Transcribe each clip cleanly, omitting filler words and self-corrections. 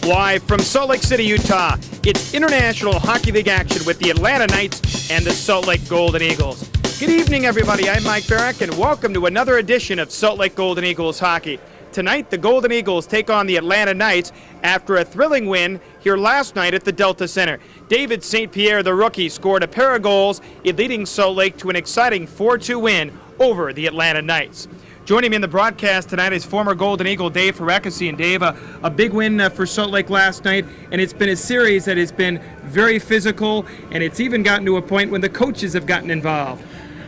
Live from Salt Lake City, Utah, it's International Hockey League action with the Atlanta Knights and the Salt Lake Golden Eagles. Good evening, everybody. I'm Mike Barrack, and welcome to another edition of Salt Lake Golden Eagles hockey. Tonight, the Golden Eagles take on the Atlanta Knights after a thrilling win here last night at the Delta Center. David St. Pierre, the rookie, scored a pair of goals, leading Salt Lake to an exciting 4-2 win over the Atlanta Knights. Joining me in the broadcast tonight is former Golden Eagle Dave Harekesi. And Dave, a big win for Salt Lake last night, and it's been a series that has been very physical, and it's even gotten to a point when the coaches have gotten involved.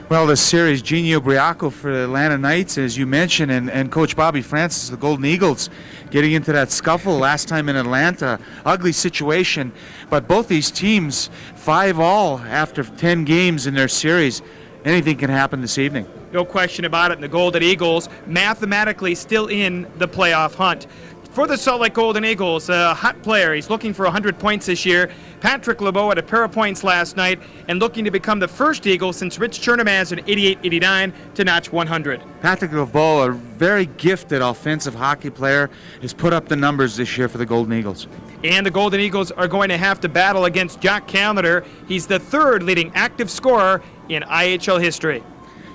Well, the series, Gino Briaco for the Atlanta Knights, as you mentioned, and Coach Bobby Francis, the Golden Eagles, getting into that scuffle last time in Atlanta. Ugly situation, but both these teams, 5-all after 10 games in their series. Anything can happen this evening. No question about it, and the Golden Eagles mathematically still in the playoff hunt. For the Salt Lake Golden Eagles, a hot player. He's looking for 100 points this year. Patrick LeBeau had a pair of points last night and looking to become the first Eagle since Rich Chernomaz in 88-89 to notch 100. Patrick LeBeau, a very gifted offensive hockey player, has put up the numbers this year for the Golden Eagles. And the Golden Eagles are going to have to battle against Jock Callender. He's the third leading active scorer in IHL history.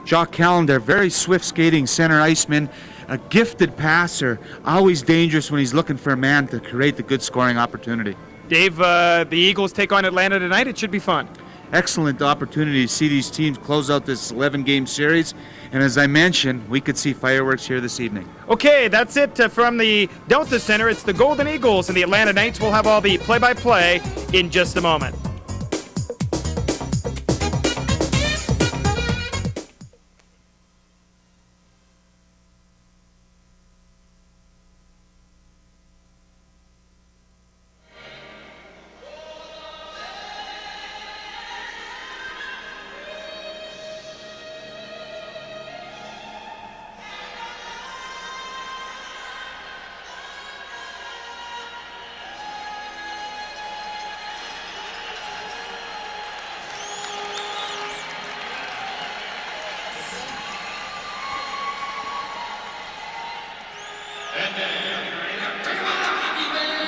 Jock Callender, very swift skating center iceman, a gifted passer, always dangerous when he's looking for a man to create the good scoring opportunity. Dave, the Eagles take on Atlanta tonight. It should be fun. Excellent opportunity to see these teams close out this 11-game series. And as I mentioned, we could see fireworks here this evening. Okay, that's it from the Delta Center. It's the Golden Eagles and the Atlanta Knights. We'll have all the play-by-play in just a moment.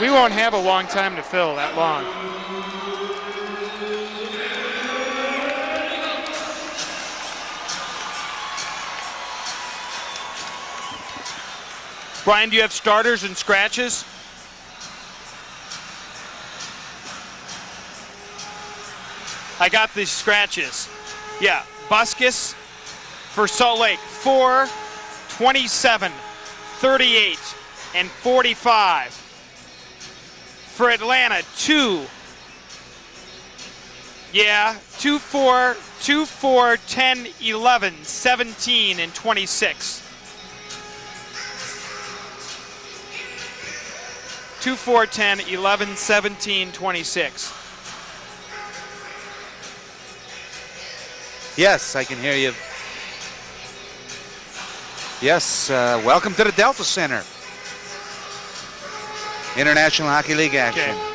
We won't have a long time to fill that long. Brian, do you have starters and scratches? I got the scratches. Yeah, Buskus for Salt Lake, 4, 27, 38, and 45. For Atlanta, 2. Yeah, 2, 4, 2, 4, 10, 11, 17, and 26. 2, 4, 10, 11, 17, 26. Yes, I can hear you. Yes, welcome to the Delta Center. International Hockey League action. Okay.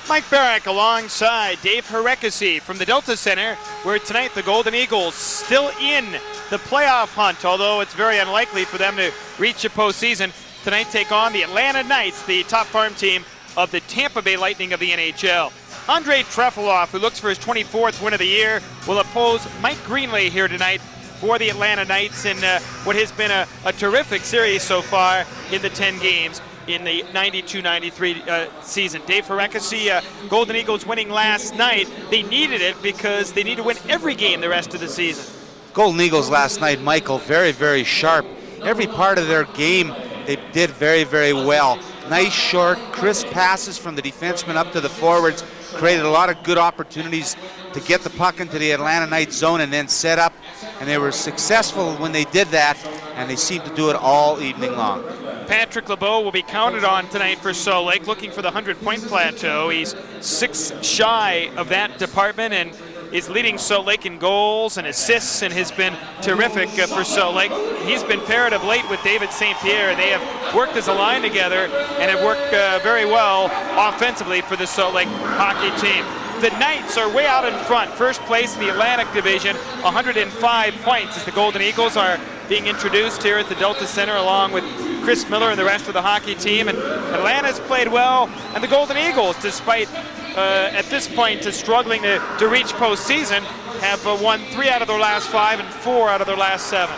Mike Barrack alongside Dave Harekesi from the Delta Center, where tonight the Golden Eagles still in the playoff hunt, although it's very unlikely for them to reach the postseason. Tonight take on the Atlanta Knights, the top farm team of the Tampa Bay Lightning of the NHL. Andrei Trefilov, who looks for his 24th win of the year, will oppose Mike Greenley here tonight for the Atlanta Knights in what has been a terrific series so far in the 10 games in the 92-93 season. Dave Harekesi, Golden Eagles winning last night. They needed it because they need to win every game the rest of the season. Golden Eagles last night, Michael, very, very sharp. Every part of their game, they did very, very well. Nice, short, crisp passes from the defensemen up to the forwards. Created a lot of good opportunities to get the puck into the Atlanta Knights zone and then set up. And they were successful when they did that, and they seemed to do it all evening long. Patrick LeBeau will be counted on tonight for Salt Lake, looking for the 100-point plateau. He's 6 shy of that department, and is leading Salt Lake in goals and assists and has been terrific for Salt Lake. He's been paired of late with David St. Pierre. They have worked as a line together and have worked very well offensively for the Salt Lake hockey team. The Knights are way out in front, first place in the Atlantic Division, 105 points as the Golden Eagles are being introduced here at the Delta Center along with Chris Miller and the rest of the hockey team. And Atlanta's played well, and the Golden Eagles, despite at this point struggling to reach postseason, have won 3 out of their last 5 and 4 out of their last 7.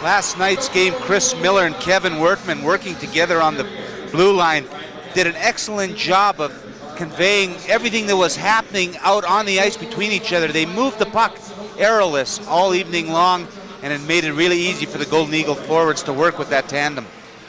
Last night's game, Chris Miller and Kevin Workman working together on the blue line did an excellent job of conveying everything that was happening out on the ice between each other. They moved the puck errorless all evening long, and it made it really easy for the Golden Eagle forwards to work with that tandem.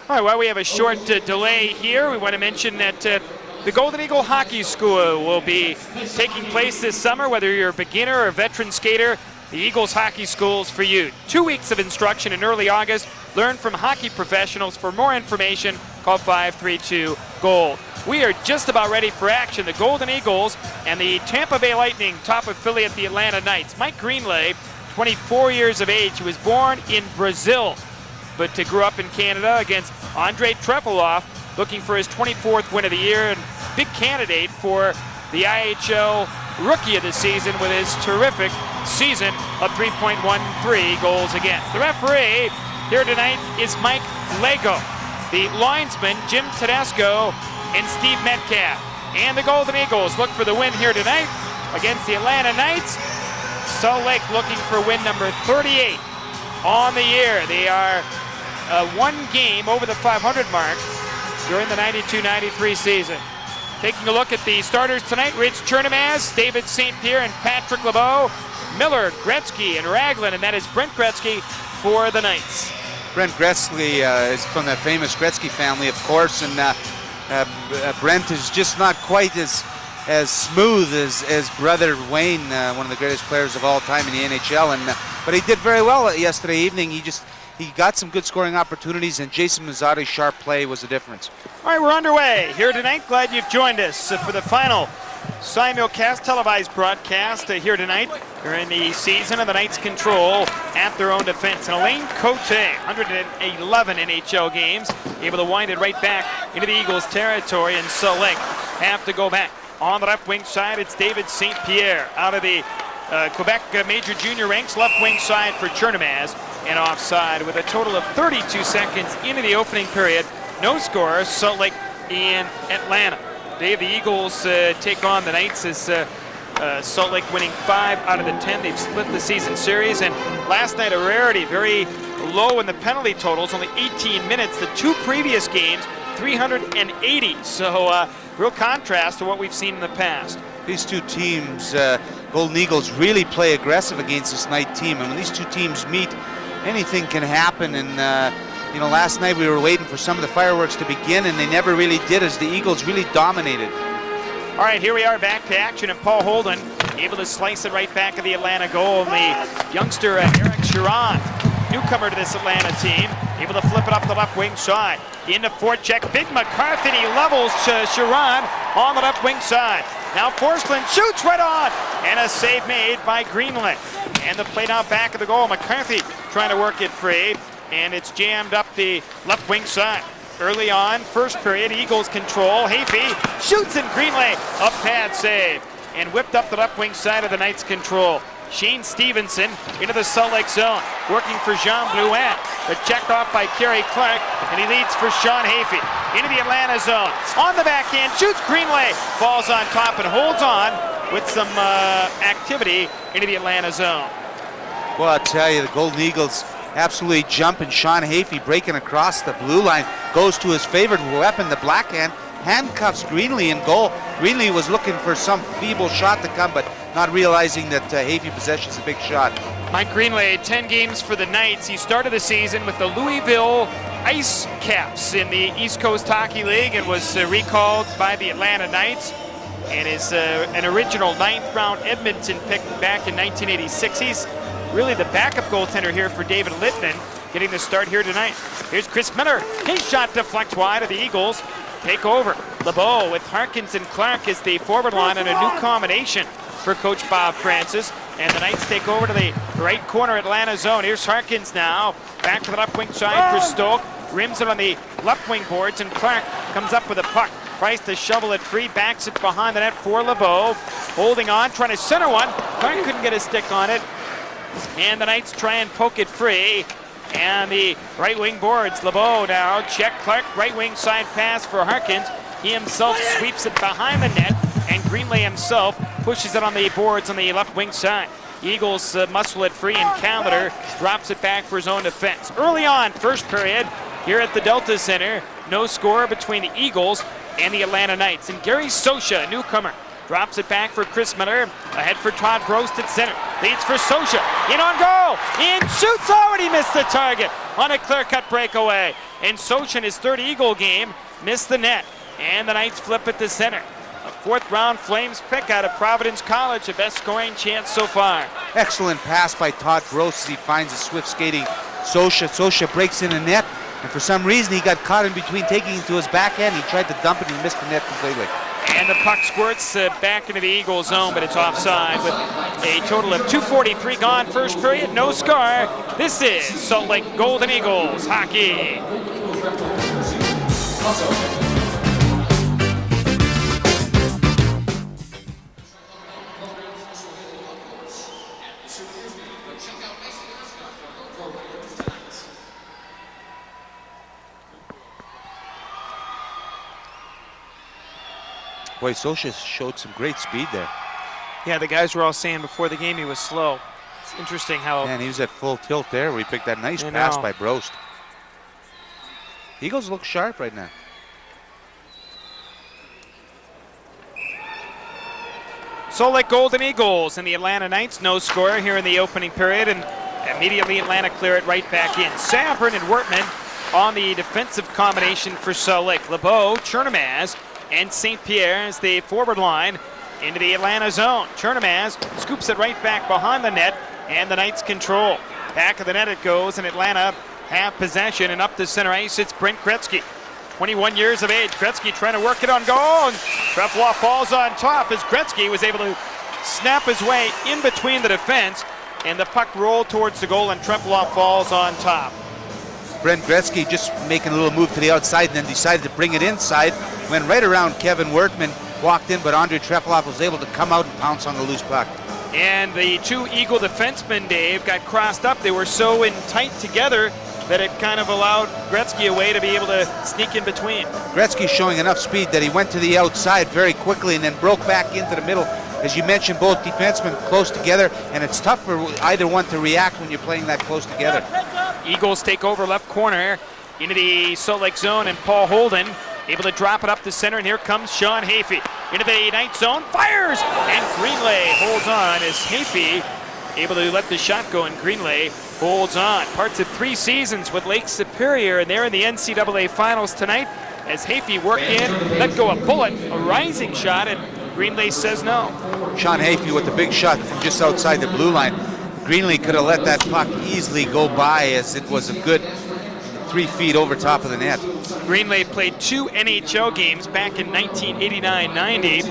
All right, well, we have a short delay here. We want to mention that the Golden Eagle Hockey School will be taking place this summer. Whether you're a beginner or a veteran skater, the Eagles Hockey School is for you. 2 weeks of instruction in early August. Learn from hockey professionals. For more information, call 532-GOLD. We are just about ready for action. The Golden Eagles and the Tampa Bay Lightning, top affiliate, the Atlanta Knights. Mike Greenlay, 24 years of age, who was born in Brazil, but grew up in Canada, against Andrei Trefilov, looking for his 24th win of the year and big candidate for the IHL Rookie of the Season with his terrific season of 3.13 goals against. The referee here tonight is Mike Lego. The linesman, Jim Tedesco and Steve Metcalf. And the Golden Eagles look for the win here tonight against the Atlanta Knights. Salt Lake looking for win number 38 on the year. They are one game over the 500 mark during the 92-93 season. Taking a look at the starters tonight, Rich Chernamaz, David St. Pierre, and Patrick LeBeau, Miller, Gretzky, and Raglan, and that is Brent Gretzky for the Knights. Brent Gretzky is from the famous Gretzky family, of course, and Brent is just not quite as smooth as brother Wayne, one of the greatest players of all time in the NHL. But he did very well yesterday evening. He got some good scoring opportunities, and Jason Mazzotti's sharp play was the difference. All right, we're underway here tonight. Glad you've joined us for the final simulcast televised broadcast here tonight during the season of the Knights' control at their own defense. And Alain Cote, 111 NHL games, able to wind it right back into the Eagles' territory, and Salt Lake have to go back. On the left wing side, it's David St. Pierre out of the Quebec Major Junior ranks, left wing side for Chernamaz, and offside with a total of 32 seconds into the opening period. No score, Salt Lake in Atlanta. Dave, the Eagles take on the Knights as Salt Lake winning 5 out of the 10. They've split the season series, and last night a rarity, very low in the penalty totals, only 18 minutes. The 2 previous games, 380. So real contrast to what we've seen in the past. These two teams, Golden Eagles, really play aggressive against this Knight team, and when these two teams meet, anything can happen. And last night we were waiting for some of the fireworks to begin, and they never really did, as the Eagles really dominated. All right, here we are back to action, and Paul Holden able to slice it right back of the Atlanta goal. And the youngster Eric Chiron, newcomer to this Atlanta team, able to flip it up the left wing side. Into forecheck, Big McCarthy, he levels Chiron on the left wing side. Now Forsland shoots right on, and a save made by Greenlay. And the play now back of the goal. McCarthy trying to work it free, and it's jammed up the left wing side. Early on, first period, Eagles control. Hafey shoots, and Greenlay a pad save, and whipped up the left wing side of the Knights' control. Shane Stevenson into the Salt Lake zone, working for Jean Blouin, but checked off by Kerry Clark, and he leads for Sean Hafey into the Atlanta zone. On the backhand, shoots, Greenlay falls on top and holds on with some activity into the Atlanta zone. Well, I'll tell you, the Golden Eagles absolutely jumping. Sean Hafey breaking across the blue line, goes to his favorite weapon, the black hand, handcuffs Greenley in goal. Greenley was looking for some feeble shot to come, but not realizing that Hafey possessions a big shot. Mike Greenlay, 10 games for the Knights. He started the season with the Louisville Ice Caps in the East Coast Hockey League and was recalled by the Atlanta Knights, and is an original 9th round Edmonton pick back in 1986. He's really the backup goaltender here for David Littman, getting the start here tonight. Here's Chris Miller. His shot deflects wide of the Eagles. Take over. LeBeau with Harkins and Clark as the forward line, and a new combination for Coach Bob Francis. And the Knights take over to the right corner Atlanta zone. Here's Harkins now. Back to the left wing side for Stoke. Rims it on the left wing boards, and Clark comes up with a puck. Tries to shovel it free, backs it behind the net for LeBeau. Holding on, trying to center one. Clark couldn't get a stick on it. And the Knights try and poke it free. And the right wing boards, LeBeau now. Check Clark, right wing side pass for Harkins. He himself sweeps it behind the net, and Greenlay himself pushes it on the boards on the left wing side. Eagles muscle it free, and Callender drops it back for his own defense. Early on, first period, here at the Delta Center, no score between the Eagles and the Atlanta Knights. And Gary Sosha, a newcomer, drops it back for Chris Miller. Ahead for Todd Brost at center. Leads for Sosha. In on goal. In shoots. Already missed the target on a clear-cut breakaway. And Sosha in his third Eagle game missed the net. And the Knights flip it to center. A fourth-round Flames pick out of Providence College. The best scoring chance so far. Excellent pass by Todd Gross as he finds a swift skating Sosha. Sosha breaks in the net, and for some reason he got caught in between, taking it to his backhand. He tried to dump it and he missed the net completely. And the puck squirts back into the Eagle zone, but it's offside with a total of 2:43 gone. First period, no score. This is Salt Lake Golden Eagles hockey. Boy, Sosha showed some great speed there. Yeah, the guys were all saying before the game he was slow. It's interesting how... Man, he was at full tilt there where he picked that nice pass by Brost. Eagles look sharp right now. Salt Lake Golden Eagles and the Atlanta Knights, no score here in the opening period, and immediately Atlanta clear it right back in. Sabrin and Wortman on the defensive combination for Salt Lake. LeBeau, Chernomaz, and St. Pierre as the forward line into the Atlanta zone. Chernomaz scoops it right back behind the net, and the Knights control. Back of the net it goes, and Atlanta have possession, and up the center ice it's Brent Gretzky. 21 years of age. Gretzky trying to work it on goal, and Trefloff falls on top as Gretzky was able to snap his way in between the defense, and the puck rolled towards the goal, and Trefloff falls on top. Brent Gretzky just making a little move to the outside and then decided to bring it inside. Went right around Kevin Wortman, walked in, but Andre Trefloff was able to come out and pounce on the loose puck. And the two Eagle defensemen, Dave, got crossed up. They were so in tight together that it kind of allowed Gretzky a way to be able to sneak in between. Gretzky showing enough speed that he went to the outside very quickly and then broke back into the middle. As you mentioned, both defensemen close together, and it's tough for either one to react when you're playing that close together. Eagles take over left corner into the Salt Lake zone, and Paul Holden able to drop it up the center, and here comes Sean Hafey into the night zone, fires, and Greenlay holds on as Hafey able to let the shot go, and Greenlay holds on. Parts of 3 seasons with Lake Superior, and they're in the NCAA finals tonight as Hafey worked in, let go a bullet, a rising shot, and Greenlay says no. Sean Hafey with the big shot from just outside the blue line. Greenlay could have let that puck easily go by as it was a good 3 feet over top of the net. Greenlay played 2 NHL games back in 1989-90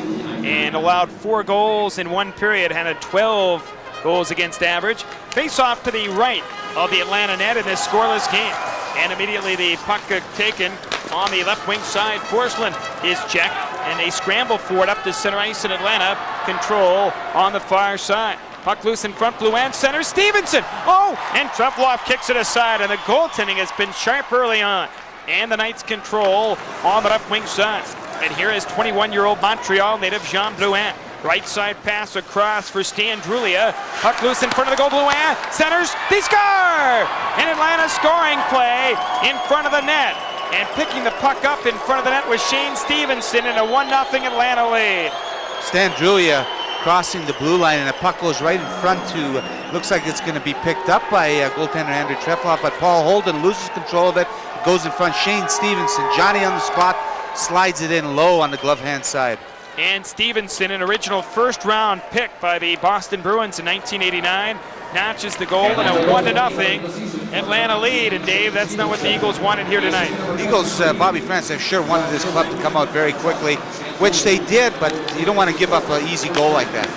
and allowed 4 goals in 1 period, had a 12 goals against average. Face off to the right of the Atlanta net in this scoreless game. And immediately the puck taken on the left wing side. Forsland is checked, and they scramble for it up to center ice in Atlanta. Control on the far side. Puck loose in front, blue and center. Stevenson! Oh! And Trefloff kicks it aside, and the goaltending has been sharp early on. And the Knights control on the left wing side. And here is 21-year-old Montreal native Jean Blouin. Right side pass across for Stan Drulia. Puck loose in front of the goal. Blouin centers. They score! An Atlanta scoring play in front of the net. And picking the puck up in front of the net was Shane Stevenson in a 1-0 Atlanta lead. Stan Drulia crossing the blue line, and the puck goes right in front to, looks like it's going to be picked up by goaltender Andrew Trefloff, but Paul Holden loses control of it, goes in front. Shane Stevenson, Johnny on the spot, slides it in low on the glove hand side. And Stevenson, an original first-round pick by the Boston Bruins in 1989, notches the goal in a 1-0 Atlanta lead. And Dave, that's not what the Eagles wanted here tonight. Eagles, Bobby Francis, I'm sure wanted this club to come out very quickly, which they did, but you don't want to give up an easy goal like that.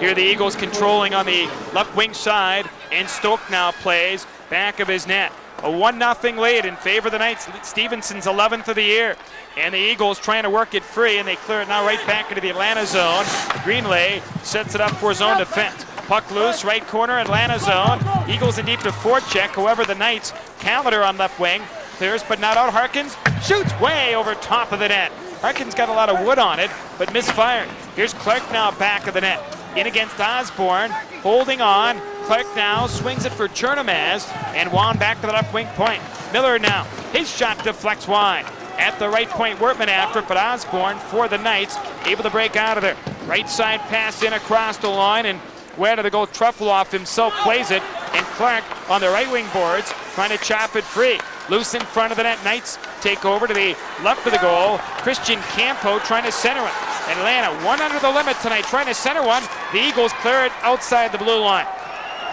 Here the Eagles controlling on the left wing side, and Stoke now plays back of his net. A 1-0 lead in favor of the Knights. Stevenson's 11th of the year. And the Eagles trying to work it free, and they clear it now right back into the Atlanta zone. Greenlay sets it up for zone defense. Puck loose, right corner, Atlanta zone. Eagles in deep to forecheck. However, the Knights, Calendar on left wing, clears but not out. Harkins shoots way over top of the net. Harkins got a lot of wood on it, but misfired. Here's Clark now back of the net. In against Osborne, holding on. Clark now swings it for Chernomaz, and wound back to the left wing point. Miller now, his shot deflects wide. At the right point, Wortman after it, but Osborne for the Knights, able to break out of there. Right side pass in across the line, and where to go? Truffaloff himself plays it, and Clark on the right wing boards, trying to chop it free. Loose in front of the net. Knights take over to the left of the goal. Christian Campo trying to center it. Atlanta, one under the limit tonight, trying to center one. The Eagles clear it outside the blue line.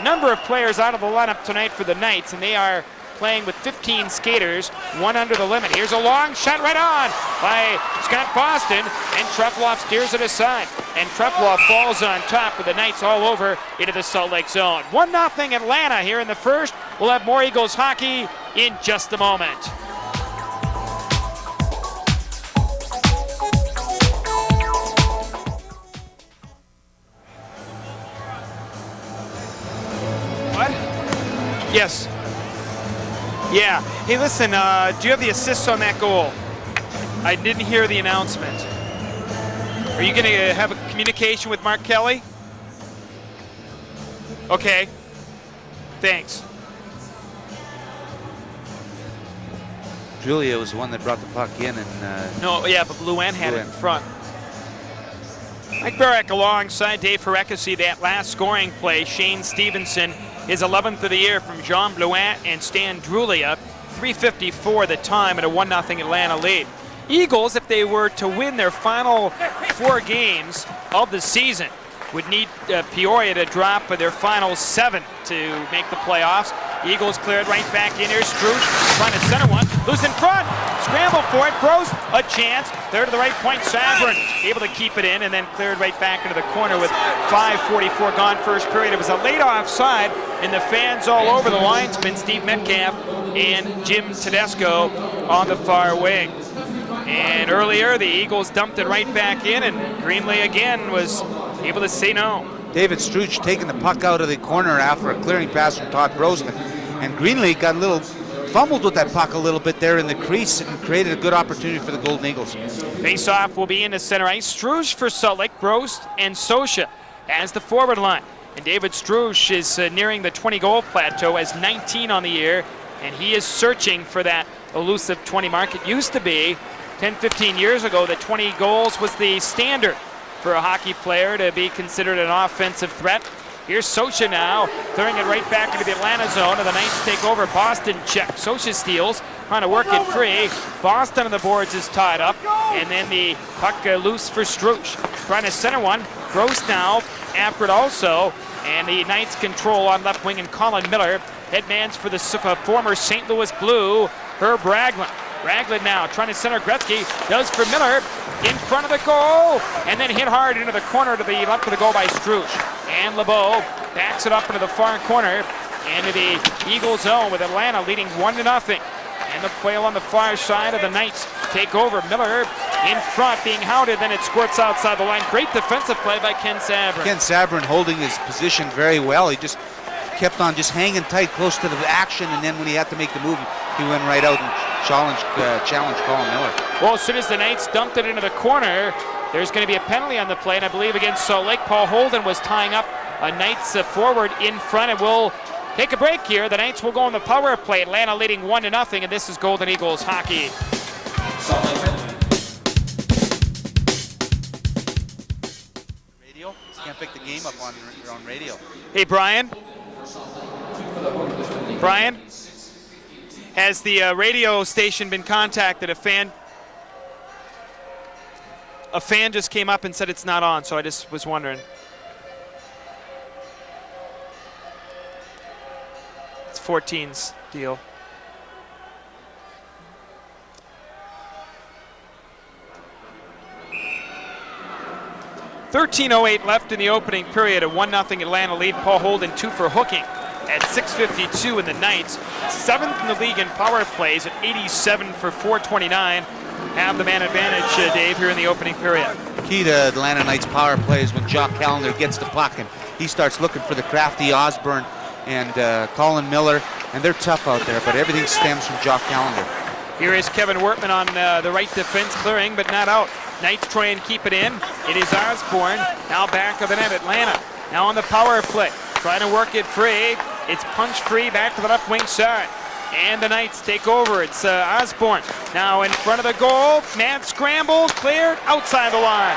Number of players out of the lineup tonight for the Knights, and they are playing with 15 skaters, one under the limit. Here's a long shot right on by Scott Boston, and Truffaloff steers it aside. And Truffaloff falls on top with the Knights all over into the Salt Lake zone. 1-0 Atlanta here in the first. We'll have more Eagles hockey in just a moment. What? Yes. Yeah. Hey, listen, do you have the assists on that goal? I didn't hear the announcement. Are you going to have a communication with Mark Kelly? Okay. Thanks. Julia was the one that brought the puck in, and No, yeah, but Luan had it in front. Mike Barrack alongside Dave Harekesi, that last scoring play. Shane Stevenson, his 11th of the year from Jean Blouin and Stan Drulia. 3:54 the time at a 1-0 Atlanta lead. Eagles, if they were to win their final 4 games of the season, would need Peoria to drop their final 7 to make the playoffs. Eagles cleared right back in here. Struch trying to center one. Loose in front. Scramble for it. Gross. A chance. There to the right point. Sabrin able to keep it in, and then cleared right back into the corner with 5:44 gone first period. It was a late offside, and the fans all over the linesmen, Steve Metcalf and Jim Tedesco on the far wing. And earlier, the Eagles dumped it right back in, and Greenlay again was able to say no. David Struch taking the puck out of the corner after a clearing pass from Todd Brosman. And Greenlay got a little fumbled with that puck a little bit there in the crease and created a good opportunity for the Golden Eagles. Face-off will be in the center ice. Struch for Salt Lake, Brost and Sosha as the forward line. And David Struch is nearing the 20-goal plateau as 19 on the year, and he is searching for that elusive 20 mark. It used to be 10, 15 years ago that 20 goals was the standard for a hockey player to be considered an offensive threat. Here's Sosha now, throwing it right back into the Atlanta zone, and the Knights take over. Boston check. Sosha steals, trying to work it free. Boston on the boards is tied up, and then the puck loose for Struch. Trying to center one. Gross now after it also, and the Knights control on left wing, and Colin Miller. Headmans for the former St. Louis Blue, Herb Ragland. Ragland now trying to center. Gretzky does for Miller in front of the goal, and then hit hard into the corner to the left of the goal by Struch. And LeBeau backs it up into the far corner into the Eagle zone with Atlanta leading 1-0. And the play on the far side of the Knights take over. Miller in front being hounded, then it squirts outside the line. Great defensive play by Ken Sabrin. Ken Sabrin holding his position very well. He just kept on just hanging tight close to the action, and then when he had to make the move, he went right out and challenged Colin Miller. Well, as soon as the Knights dumped it into the corner, there's going to be a penalty on the play, and I believe against Salt Lake, Paul Holden was tying up a Knights forward in front, and we'll take a break here. The Knights will go on the power play. Atlanta leading 1-0, and this is Golden Eagles hockey. Radio? You can't pick the game up on your own radio. Hey, Brian. Brian, has the radio station been contacted? A fan just came up and said it's not on, so I just was wondering. It's 14's deal. 13:08 left in the opening period. A 1-0 Atlanta lead. Paul Holden 2 for hooking at 6:52 in the Knights. 7th in the league in power plays at 87 for 429. Have the man advantage, Dave, here in the opening period. Key to Atlanta Knights power play is when Jock Callender gets the puck and he starts looking for the crafty Osborne and Colin Miller, and they're tough out there, but everything stems from Jock Callender. Here is Kevin Wortman on the right defense, clearing but not out. Knights try and keep it in. It is Osborne now back of the net. Atlanta now on the power play, trying to work it free. It's punch free back to the left wing side. And the Knights take over. It's Osborne now in front of the goal. Mad scramble, cleared outside the line.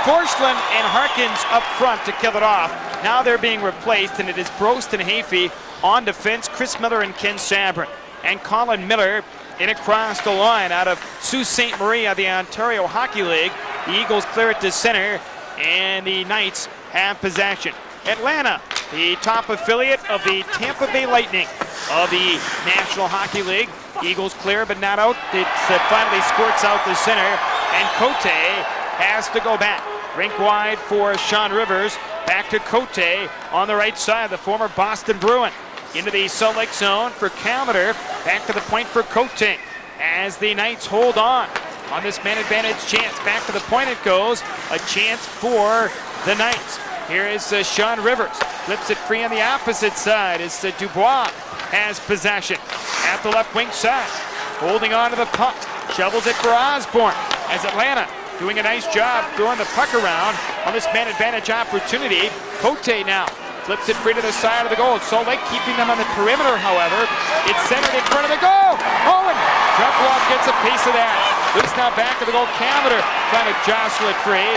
Forslund and Harkins up front to kill it off. Now they're being replaced, and it is Brost and Hafey on defense. Chris Miller and Ken Sabrin. And Colin Miller in across the line out of Sault Ste. Marie of the Ontario Hockey League. The Eagles clear it to center, and the Knights have possession. Atlanta, the top affiliate of the Tampa Bay Lightning of the National Hockey League. Eagles clear but not out. It finally squirts out the center, and Cote has to go back. Rink wide for Sean Rivers. Back to Cote on the right side, the former Boston Bruin. Into the Salt Lake zone for Callender. Back to the point for Cote as the Knights hold on this man advantage chance. Back to the point it goes. A chance for the Knights. Here is Sean Rivers. Flips it free on the opposite side as Dubois has possession at the left wing side. Holding on to the puck. Shovels it for Osborne as Atlanta doing a nice job throwing the puck around on this man advantage opportunity. Cote now flips it free to the side of the goal. Salt Lake keeping them on the perimeter, however. It's centered in front of the goal. Owen Treploff gets a piece of that. Loose now back to the goal. Callender trying to jostle it free.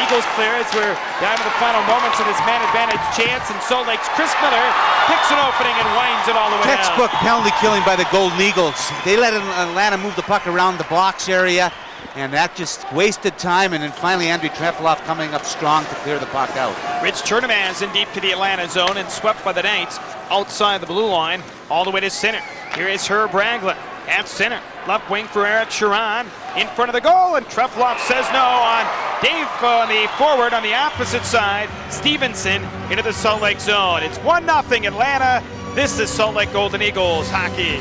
Eagles clear as we're down to the final moments of this man advantage chance, and Salt Lake's Chris Miller picks an opening and winds it all the way Textbook down. penalty killing by the Golden Eagles. They let Atlanta move the puck around the box area, and that just wasted time, and then finally Andrei Trefilov coming up strong to clear the puck out. Rich Chernomaz in deep to the Atlanta zone and swept by the Knights outside the blue line all the way to center. Here is Herb Ragland at center. Left wing for Eric Sharon in front of the goal, and Trefilov says no on Dave on the forward on the opposite side. Stevenson into the Salt Lake zone. It's 1-0 Atlanta. This is Salt Lake Golden Eagles hockey.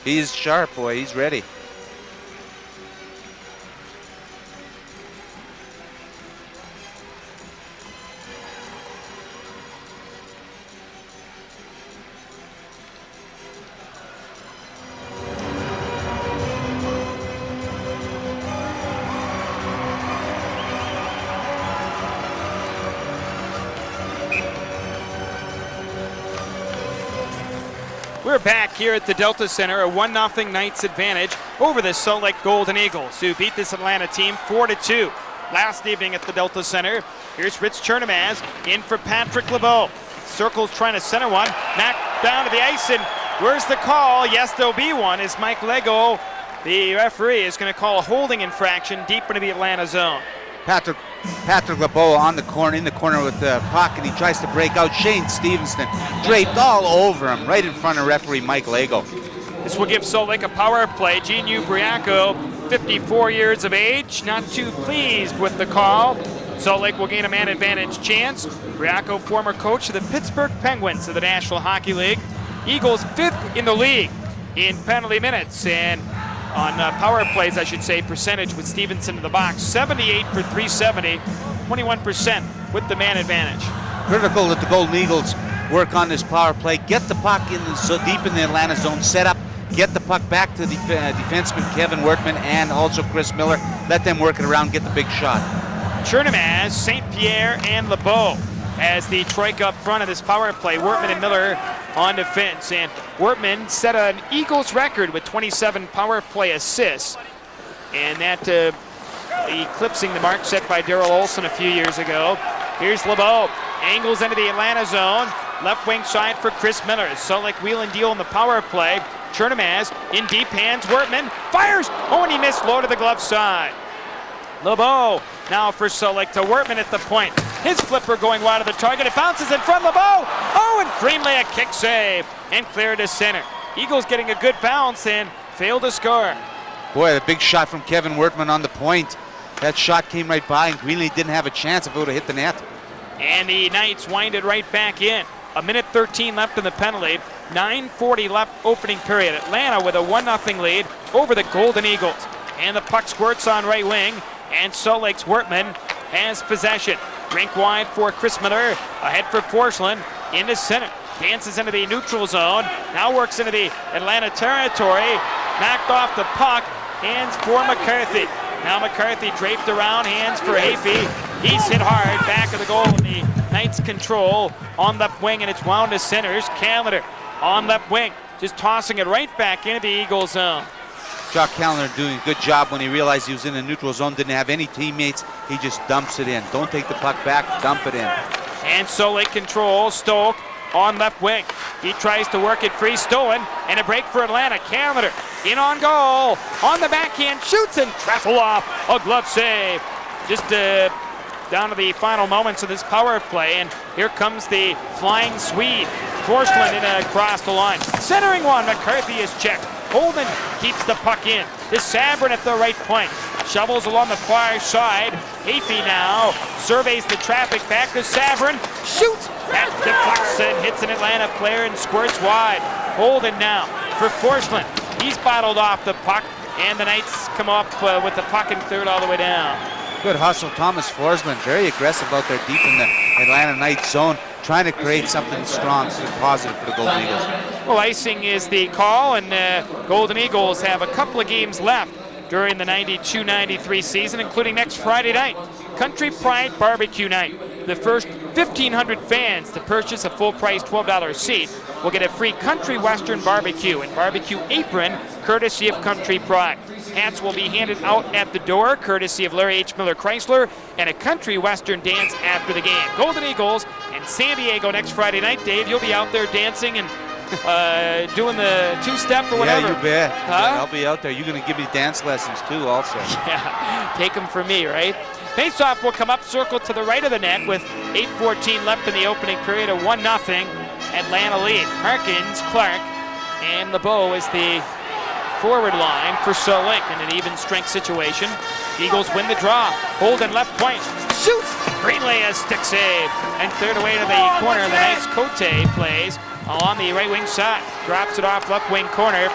He's sharp, boy. He's ready. We're back here at the Delta Center, a 1-0 Knights advantage over the Salt Lake Golden Eagles, who beat this Atlanta team 4-2 last evening at the Delta Center. Here's Rich Chernomaz in for Patrick LeBeau. Circles trying to center one, knocked down to the ice, and where's the call? Yes, there'll be one as Mike Lego, the referee, is going to call a holding infraction deep into the Atlanta zone. Patrick LeBeau on the corner, in the corner with the puck, and he tries to break out. Shane Stevenson draped all over him, right in front of referee Mike Lego. This will give Salt Lake a power play. Genu Briaco, 54 years of age, not too pleased with the call. Salt Lake will gain a man advantage chance. Briaco, former coach of the Pittsburgh Penguins of the National Hockey League. Eagles 5th in the league in penalty minutes and on power plays, I should say, percentage with Stevenson in the box. 78 for 370, 21% with the man advantage. Critical that the Golden Eagles work on this power play. Get the puck in so deep in the Atlanta zone, set up, get the puck back to the defenseman Kevin Wortman and also Chris Miller. Let them work it around, get the big shot. Chernomaz, St. Pierre, and LeBeau as the trike up front of this power play. Wortman and Miller on defense, and Wortman set an Eagles record with 27 power play assists, and that eclipsing the mark set by Darrell Olson a few years ago. Here's LeBeau, angles into the Atlanta zone, left wing side for Chris Miller. Salt Lake wheel and deal in the power play. Chernomaz in deep hands, Wortman fires, oh, and he missed low to the glove side. LeBeau now for Salt Lake to Wortman at the point. His flipper going wide of the target. It bounces in front of LeBeau. Oh, and Greenley a kick save and clear to center. Eagles getting a good bounce, and failed to score. Boy, the big shot from Kevin Wertman on the point. That shot came right by, and Greenlee didn't have a chance if it would have hit the net. And the Knights wind it right back in. A minute 13 left in the penalty. 9:40 left opening period. Atlanta with a 1-0 lead over the Golden Eagles. And the puck squirts on right wing. And Salt Lake's Wertman has possession. Rink wide for Chris Miller. Ahead for Forsland. Into center. Dances into the neutral zone. Now works into the Atlanta territory. Knocked off the puck. Hands for McCarthy. Now McCarthy draped around, hands for Hafey. He's hit hard, back of the goal, and the Knights control on left wing, and it's wound to centers. Callender on left wing, just tossing it right back into the Eagle zone. Jock Callender doing a good job when he realized he was in the neutral zone, didn't have any teammates. He just dumps it in. Don't take the puck back, dump it in. And Salt Lake control, Stoke on left wing. He tries to work it free, stolen, and a break for Atlanta. Callender in on goal, on the backhand, shoots and trestle off. A glove save. Just down to the final moments of this power play, and here comes the flying Swede. Forsland in across the line. Centering one, McCarthy is checked. Holden keeps the puck in. To Sabrin at the right point. Shovels along the far side. Hafey now surveys the traffic back to Sabrin. Shoots! That deflects and hits an Atlanta player and squirts wide. Holden now for Forsland. He's bottled off the puck, and the Knights come up with the puck and clear it all the way down. Good hustle, Thomas Forsman, very aggressive out there deep in the Atlanta Knights zone, trying to create something strong, something positive for the Golden Eagles. Well, icing is the call, and Golden Eagles have a couple of games left during the 92-93 season, including next Friday night, Country Pride Barbecue Night. The first 1,500 fans to purchase a full-price $12 seat will get a free Country Western barbecue and barbecue apron courtesy of Country Pride. Hats will be handed out at the door courtesy of Larry H. Miller Chrysler, and a Country Western dance after the game. Golden Eagles and San Diego next Friday night. Dave, you'll be out there dancing and doing the two-step or whatever. Yeah, you bet. Huh? I'll be out there. You're going to give me dance lessons too also. Yeah, take them from me, right? Faceoff will come up, circle to the right of the net with 8:14 left in the opening period. A 1-0 Atlanta lead. Harkins, Clark, and LeBeau is the forward line for Salt Lake in an even strength situation. Eagles win the draw. Holden left point. Shoots! Greenlee a stick save. And cleared away to the corner. The Knights Cote plays along the right wing side. Drops it off left wing corner.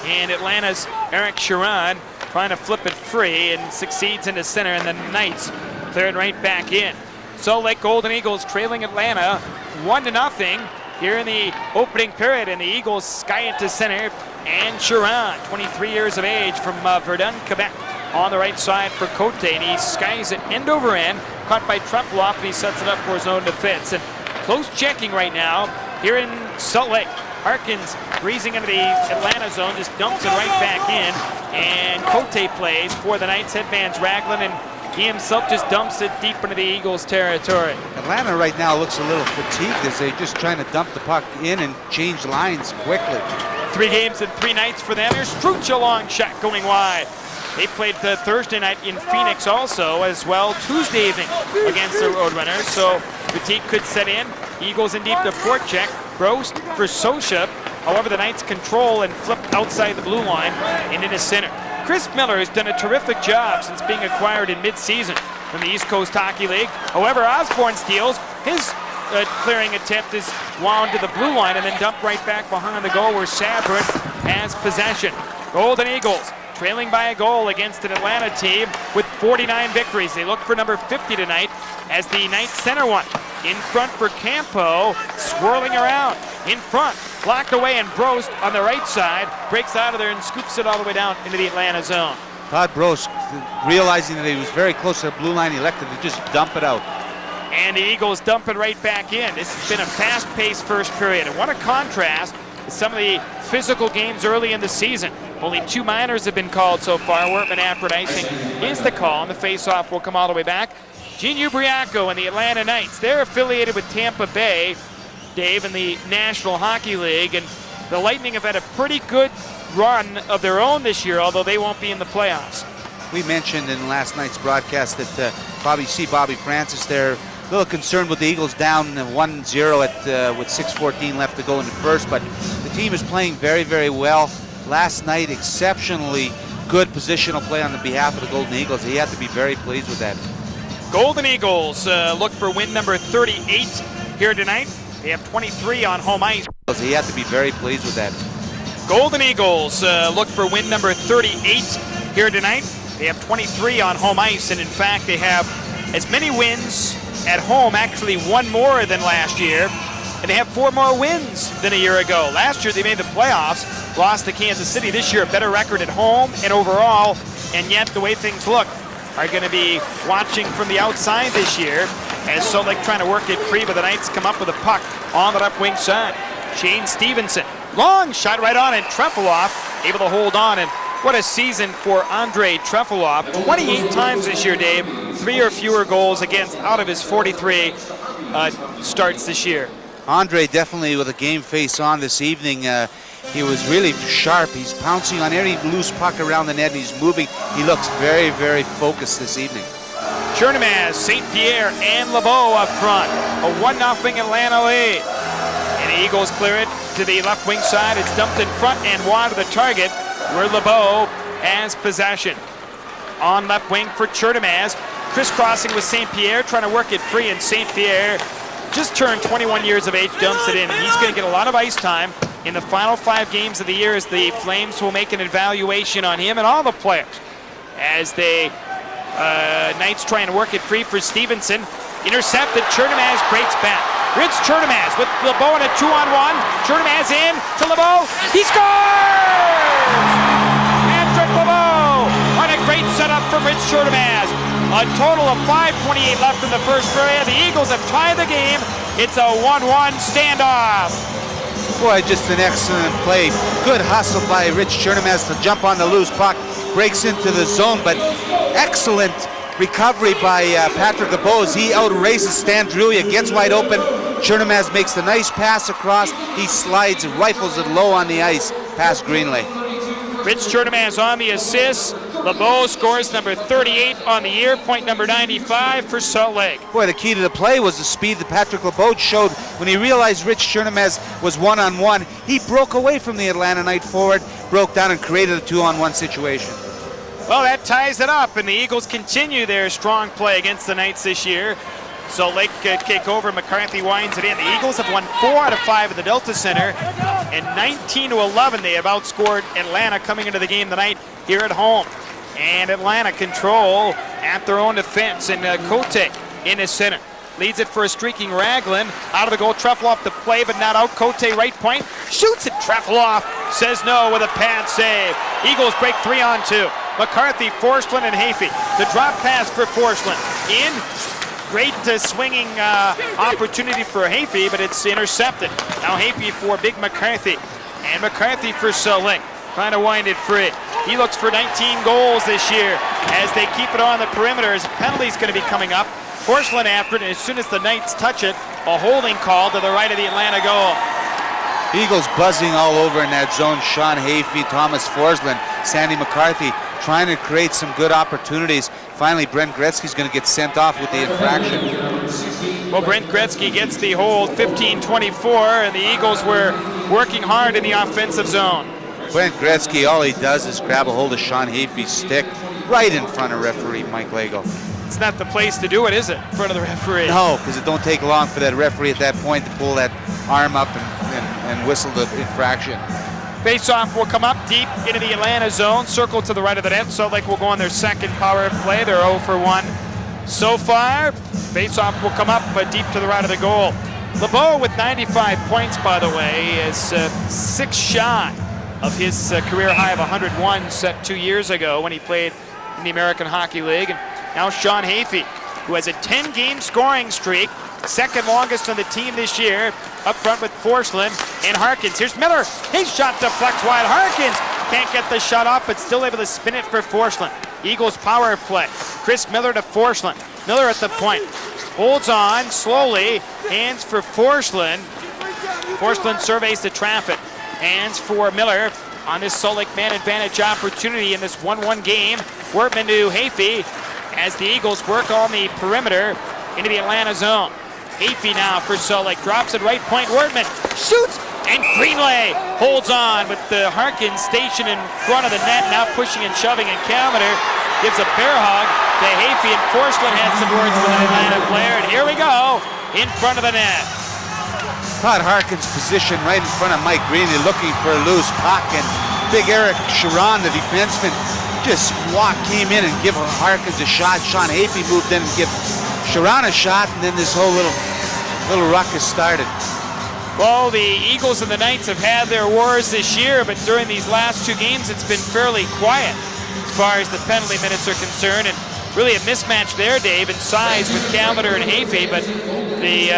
And Atlanta's Eric Sharon trying to flip it free and succeeds into center. And the Knights clear it right back in. Salt Lake Golden Eagles trailing Atlanta 1-0 here in the opening period. And the Eagles sky it to center. And Sharon, 23 years of age, from Verdun, Quebec, on the right side for Cote, and he skies it end over end, caught by Treploff, and he sets it up for his own defense. And close checking right now here in Salt Lake. Harkins breezing into the Atlanta zone, just dumps it right back in, and Cote plays for the Knights. Headbands Raglan, and he himself just dumps it deep into the Eagles' territory. Atlanta right now looks a little fatigued as they're just trying to dump the puck in and change lines quickly. 3 games and 3 nights for them. Here's Struch, a long shot going wide. They played the Thursday night in Phoenix also, as well Tuesday evening against the Roadrunners, so fatigue could set in. Eagles in deep to forecheck. Brost for Sosha. However, the Knights control and flip outside the blue line and into center. Chris Miller has done a terrific job since being acquired in mid-season from the East Coast Hockey League. However, Osborne steals. His clearing attempt is wound to the blue line and then dumped right back behind the goal where Sabrin has possession. Golden Eagles trailing by a goal against an Atlanta team with 49 victories. They look for number 50 tonight as the Knights center one. In front for Campo, swirling around. In front, blocked away, and Brost on the right side breaks out of there and scoops it all the way down into the Atlanta zone. Todd Brost, realizing that he was very close to the blue line, elected to just dump it out. And the Eagles dump it right back in. This has been a fast-paced first period. And what a contrast to some of the physical games early in the season. Only 2 minors have been called so far. Wertman after icing is the call, and the face-off will come all the way back. Gene Ubriaco and the Atlanta Knights. They're affiliated with Tampa Bay, Dave, in the National Hockey League. And the Lightning have had a pretty good run of their own this year, although they won't be in the playoffs. We mentioned in last night's broadcast that Bobby Francis there, a little concerned with the Eagles down 1-0 with 6:14 left to go in the first, but the team is playing very, very well. last night exceptionally good positional play on the behalf of the Golden Eagles. He had to be very pleased with that. Golden Eagles look for win number 38 here tonight. They have 23 on home ice. He had to be very pleased with that. Golden Eagles look for win number 38 here tonight. They have 23 on home ice, and in fact, they have as many wins at home, actually one more than last year, and they have 4 more wins than a year ago. Last year, they made the playoffs, lost to Kansas City. This year, a better record at home and overall, and yet the way things look are going to be watching from the outside this year as Salt Lake trying to work it free, but the Knights come up with a puck on the left wing side. Shane Stevenson, long shot right on, and Trefilov able to hold on, and what a season for Andre Trefilov. 28 times this year, Dave, 3 or fewer goals against out of his 43 starts this year. Andre definitely with a game face on this evening. He was really sharp. He's pouncing on every loose puck around the net. He's moving. He looks very, very focused this evening. Chernomaz, St. Pierre, and LeBeau up front. A 1-0 Atlanta lead. And the Eagles clear it to the left wing side. It's dumped in front and wide of the target where LeBeau has possession. On left wing for Chernomaz. Crisscrossing with St. Pierre, trying to work it free, and St. Pierre just turned 21 years of age, dumps it in, and he's going to get a lot of ice time in the final 5 games of the year as the Flames will make an evaluation on him and all the players as they Knights trying to work it free for Stevenson. Intercepted, Chernomaz breaks back. Rich Chernomaz with LeBeau in a 2-on-1. Chernomaz in to LeBeau. He scores! Patrick LeBeau on a great setup from Rich Chernomaz. A total of 5:28 left in the first period. The Eagles have tied the game. It's a 1-1 standoff. Boy, just an excellent play. Good hustle by Rich Chernomaz to jump on the loose puck. Breaks into the zone, but excellent recovery by Patrick LeBeau as he outraces Stan Drulia, gets wide open. Chernomaz makes the nice pass across. He slides and rifles it low on the ice past Greenlay. Rich Chernomaz on the assist. LeBeau scores number 38 on the year, point number 95 for Salt Lake. Boy, the key to the play was the speed that Patrick LeBeau showed when he realized Rich Chernomaz was 1-on-1. He broke away from the Atlanta Knight forward, broke down and created a 2-on-1 situation. Well, that ties it up, and the Eagles continue their strong play against the Knights this year. Salt Lake kick over, McCarthy winds it in. The Eagles have won 4 out of 5 at the Delta Center, and 19-11 they have outscored Atlanta coming into the game tonight here at home. And Atlanta control at their own defense, and Cote in his center. Leads it for a streaking Raglan. Out of the goal, Trefilov to play, but not out. Cote right point. Shoots it, Trefilov says no with a pad save. Eagles break 3-on-2. McCarthy, Forsland, and Hafey. The drop pass for Forsland. In. Great swinging opportunity for Hafey, but it's intercepted. Now Hafey for Big McCarthy. And McCarthy for Salt Lake. Trying to wind it free. He looks for 19 goals this year as they keep it on the perimeter. As a penalty's going to be coming up. Forsland after it, and as soon as the Knights touch it, a holding call to the right of the Atlanta goal. Eagles buzzing all over in that zone. Sean Hafey, Thomas Forsland, Sandy McCarthy trying to create some good opportunities. Finally, Brent Gretzky's going to get sent off with the infraction. Well, Brent Gretzky gets the hold, 15-24, and the Eagles were working hard in the offensive zone. Brent Gretzky, all he does is grab a hold of Sean Hafey's stick right in front of referee Mike Lego. It's not the place to do it, is it, in front of the referee? No, because it don't take long for that referee at that point to pull that arm up and whistle the infraction. Face-off will come up deep into the Atlanta zone, circle to the right of the net. Salt Lake will go on their second power play. They're 0 for 1 so far. Face-off will come up deep to the right of the goal. LeBeau with 95 points, by the way, is 6 shy of his career high of 101 set 2 years ago when he played in the American Hockey League. And now Sean Hafey, who has a 10-game scoring streak, second longest on the team this year, up front with Forsland and Harkins. Here's Miller. His shot deflects wide. Harkins can't get the shot off, but still able to spin it for Forsland. Eagles power play. Chris Miller to Forsland. Miller at the point. Holds on slowly. Hands for Forsland. Forsland surveys the traffic. Hands for Miller on this Salt Lake man advantage opportunity in this 1-1 game. Wortman to Hafey as the Eagles work on the perimeter into the Atlanta zone. Hafey now for Salt Lake. Drops at right point. Wortman shoots, and Greenlay holds on with the Harkins stationed in front of the net, now pushing and shoving, and Calgary gives a bear hug to Hafey, and Forslund had some words with an Atlanta player, and here we go, in front of the net. Todd Harkins' position right in front of Mike Greenley, looking for a loose puck, and big Eric Sharon, the defenseman, just came in and give Harkins a shot. Sean Hafey moved in and give Sharon a shot, and then this whole little ruckus started. Well, the Eagles and the Knights have had their wars this year, but during these last two games, it's been fairly quiet as far as the penalty minutes are concerned, and really a mismatch there, Dave, in size with Calendar and Hafey, but the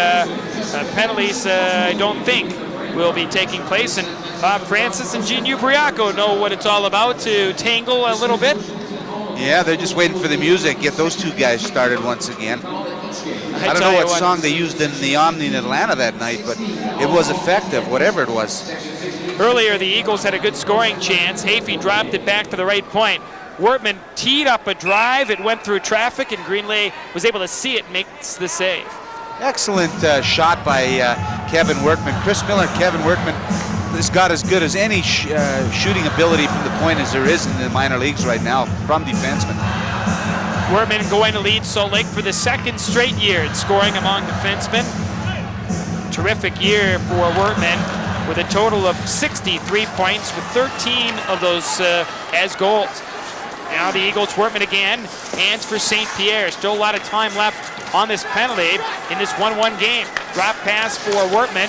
penalties, I don't think, will be taking place, and Bob Francis and Gene Ubriaco know what it's all about, to tangle a little bit. Yeah, they're just waiting for the music, get those two guys started once again. I don't know what song they used in the Omni in Atlanta that night, but it was effective, whatever it was. Earlier, the Eagles had a good scoring chance. Hafey dropped it back to the right point. Wortman teed up a drive. It went through traffic, and Greenlay was able to see it, makes the save. Excellent shot by Kevin Workman. Chris Miller, Kevin Workman has got as good as any shooting ability from the point as there is in the minor leagues right now from defensemen. Wortman going to lead Salt Lake for the second straight year in scoring among defensemen. Terrific year for Wortman with a total of 63 points, with 13 of those as goals. Now the Eagles, Wortman again, hands for St. Pierre. Still a lot of time left on this penalty in this 1-1 game. Drop pass for Wortman.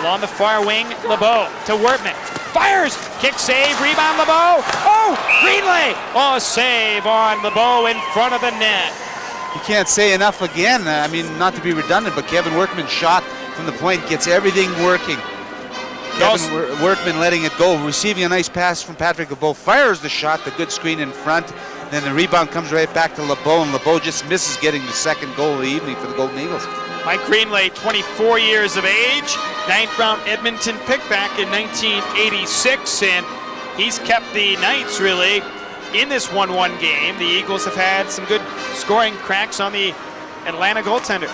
Along the far wing, LeBeau to Wortman. Fires! Kick save, rebound LeBeau. Oh! Greenlay! Oh, save on LeBeau in front of the net. You can't say enough again. I mean, not to be redundant, but Kevin Workman's shot from the point gets everything working. Kevin Workman letting it go, receiving a nice pass from Patrick LeBeau, fires the shot, the good screen in front, then the rebound comes right back to LeBeau, and LeBeau just misses getting the second goal of the evening for the Golden Eagles. Mike Greenlay, 24 years of age, 9th round Edmonton pick back in 1986, and he's kept the Knights really in this 1-1 game. The Eagles have had some good scoring cracks on the Atlanta goaltender.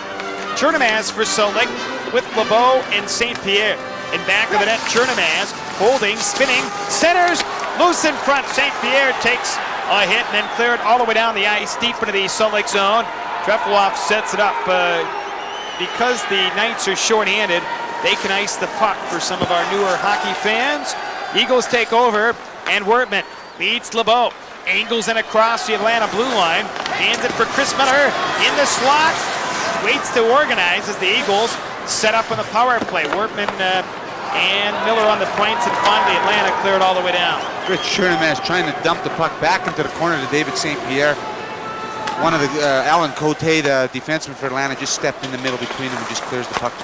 Chernamaz for Salt Lake with LeBeau and St. Pierre. In back of the net, Chernamaz holding, spinning, centers, loose in front. St. Pierre takes a hit and then cleared all the way down the ice, deep into the Salt Lake zone. Trefilov sets it up. Because the Knights are short-handed, they can ice the puck for some of our newer hockey fans. Eagles take over, and Wortman leads LeBeau. Angles in across the Atlanta blue line. Hands it for Chris Miller in the slot. Waits to organize as the Eagles set up on the power play. Wortman and Miller on the points, and finally Atlanta cleared all the way down. Rich Chernamaz trying to dump the puck back into the corner to David St. Pierre. One of the, Alan Cote, the defenseman for Atlanta, just stepped in the middle between them and just clears the puck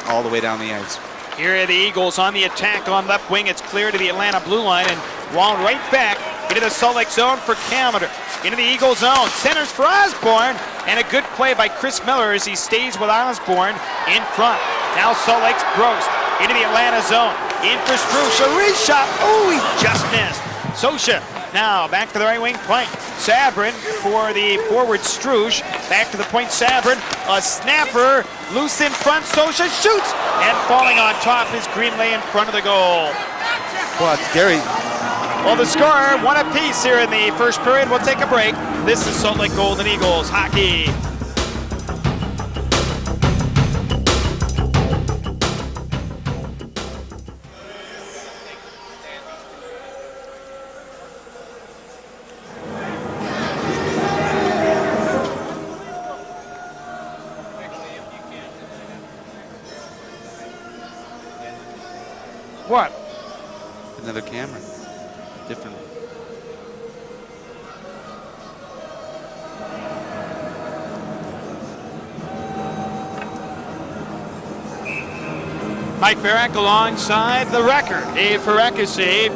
all the way down the ice. Here are the Eagles on the attack on left wing. It's clear to the Atlanta blue line and wound right back into the Salt Lake zone for Calendar. Into the Eagle zone. Centers for Osborne, and a good play by Chris Miller as he stays with Osborne in front. Now Salt Lake's Brost into the Atlanta zone. In for Strush. A wrist shot. Oh, he just missed. Sosha now back to the right wing point. Sabrin for the forward Strush. Back to the point Sabrin. A snapper. Loose in front. Sosha shoots. And falling on top is Greenlay in front of the goal. Well, it's Gary. Well, the score, one apiece here in the first period. We'll take a break. This is Salt Lake Golden Eagles hockey. What? Another camera. Different. Mike Barrack alongside the record. Dave Ferrekasi,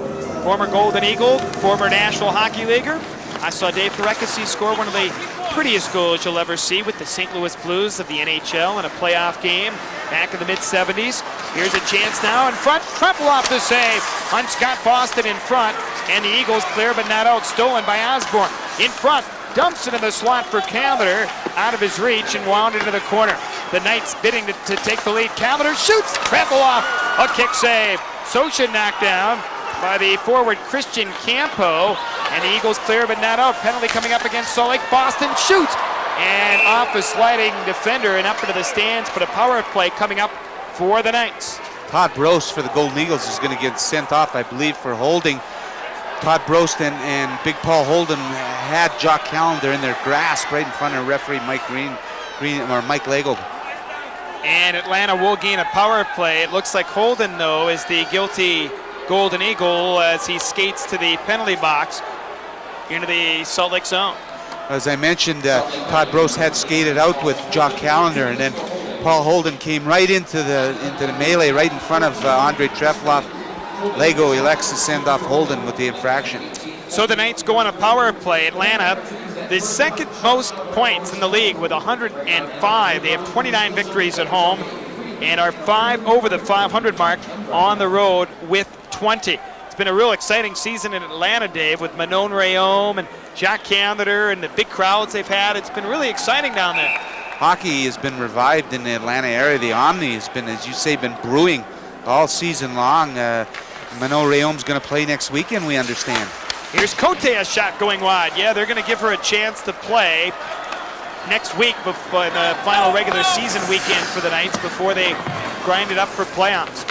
former Golden Eagle, former National Hockey Leaguer. I saw Dave Ferrekasi score one of the prettiest goals you'll ever see with the St. Louis Blues of the NHL in a playoff game back in the mid-70s. Here's a chance now in front. Trefilov the save on Scott Boston in front. And the Eagles clear but not out. Stolen by Osborne. In front. Dumps it in the slot for Calendar. Out of his reach and wound into the corner. The Knights bidding to take the lead. Calendar shoots. Trefilov. A kick save Socha knocked down by the forward Christian Campo, and the Eagles clear but not out. Penalty coming up against Salt Lake. Boston shoots, and off a sliding defender and up into the stands, but a power play coming up for the Knights. Todd Brost for the Golden Eagles is going to get sent off, I believe, for holding. Todd Brost and Big Paul Holden had Jock Callender in their grasp right in front of referee Mike Mike Lego. And Atlanta will gain a power play. It looks like Holden, though, is the guilty Golden Eagle as he skates to the penalty box into the Salt Lake zone. As I mentioned, Todd Brost had skated out with Jock Callender, and then Paul Holden came right into the melee right in front of Andrei Trefilov. Lego elects to send off Holden with the infraction. So the Knights go on a power play. Atlanta, the second most points in the league with 105. They have 29 victories at home and are 5 over the 500 mark on the road with 20. It's been a real exciting season in Atlanta, Dave, with Manon Rayom and Jacques Callender and the big crowds they've had. It's been really exciting down there. Hockey has been revived in the Atlanta area. The Omni has been, as you say, been brewing all season long. Manon Rayom's going to play next weekend, we understand. Here's Cote, a shot going wide. Yeah, they're going to give her a chance to play next week before in the final regular season weekend for the Knights before they grind it up for playoffs.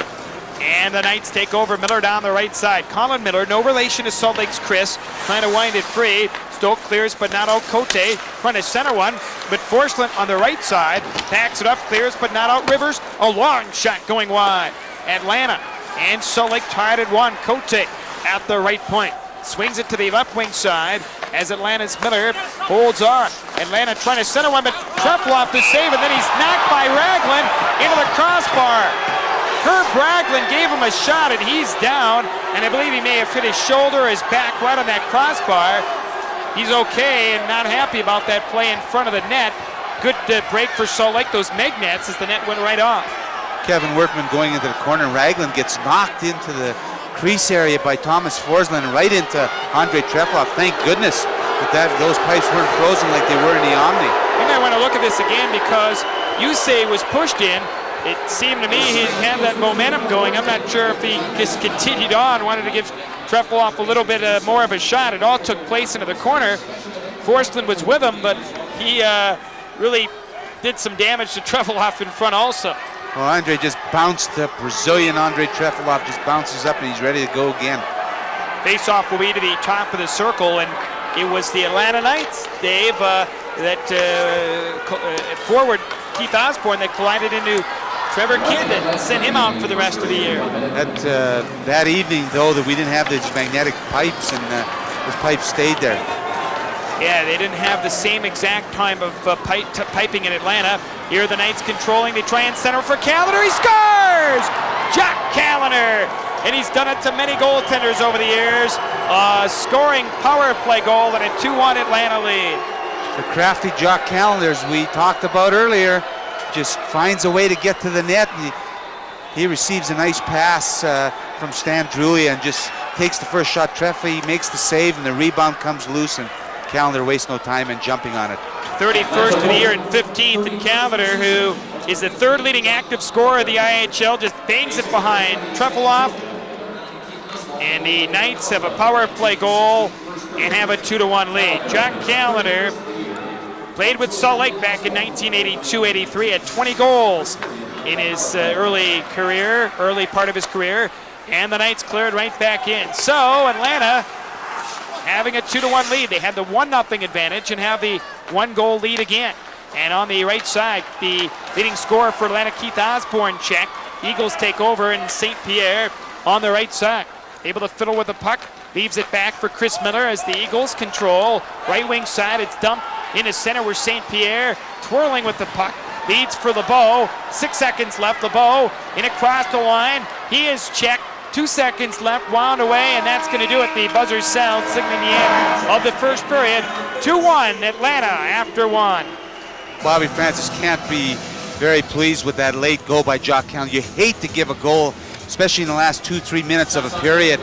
And the Knights take over. Miller down the right side. Colin Miller, no relation to Salt Lake's Chris, trying to wind it free. Stoke clears, but not out. Cote trying to center one, but Forsland on the right side backs it up, clears, but not out. Rivers, a long shot going wide. Atlanta and Salt Lake tied at 1. Cote at the right point. Swings it to the left wing side as Atlanta's Miller holds on. Atlanta trying to center one, but Trefilov to save, and then he's knocked by Ragland into the crossbar. Herb Ragland gave him a shot, and he's down, and I believe he may have hit his shoulder or his back right on that crossbar. He's okay and not happy about that play in front of the net. Good break for Salt Lake, those meg nets, as the net went right off. Kevin Workman going into the corner. Ragland gets knocked into the crease area by Thomas Forsland and right into Andrei Trefilov. Thank goodness that those pipes weren't frozen like they were in the Omni. You might want to look at this again because Yusei was pushed in. It seemed to me he had that momentum going. I'm not sure if he just continued on, wanted to give Trefilov a little bit more of a shot. It all took place into the corner. Forsland was with him, but he really did some damage to Trefilov in front also. Well, Andre just bounced up. Brazilian Andrei Trefilov just bounces up and he's ready to go again. Face-off will be to the top of the circle, and it was the Atlanta Knights, Dave, forward Keith Osborne that collided into Trevor Kidd and sent him out for the rest of the year. That evening, though, that we didn't have these magnetic pipes, and those pipes stayed there. Yeah, they didn't have the same exact time of piping in Atlanta. Here the Knights controlling. They try and center for Callender. He scores! Jack Callender! And he's done it to many goaltenders over the years. Scoring power play goal and a 2-1 Atlanta lead. The crafty Jock Callender, as we talked about earlier, just finds a way to get to the net. And he receives a nice pass from Stan Drulia and just takes the first shot. Treffy makes the save and the rebound comes loose, and Callender wastes no time in jumping on it. 31st of the year and 15th, and Callender, who is the third leading active scorer of the IHL, just bangs it behind Trefilov. And the Knights have a power play goal and have a 2-1 lead. Jack Callender played with Salt Lake back in 1982-83, had 20 goals in his early part of his career, and the Knights cleared right back in. So Atlanta having a 2-1 lead. They had the 1-0 advantage and have the 1-goal lead again. And on the right side, the leading scorer for Atlanta, Keith Osborne, check. Eagles take over in St. Pierre on the right side. Able to fiddle with the puck, leaves it back for Chris Miller as the Eagles control. Right wing side, it's dumped into center where St. Pierre twirling with the puck. Leads for LeBeau. 6 seconds left. LeBeau in across the line. He is checked. 2 seconds left, wound away, and that's going to do it. The buzzer sounds, signaling the end of the first period. 2-1 Atlanta after 1. Bobby Francis can't be very pleased with that late goal by Jock Callender. You hate to give a goal, especially in the last 2-3 minutes of a period,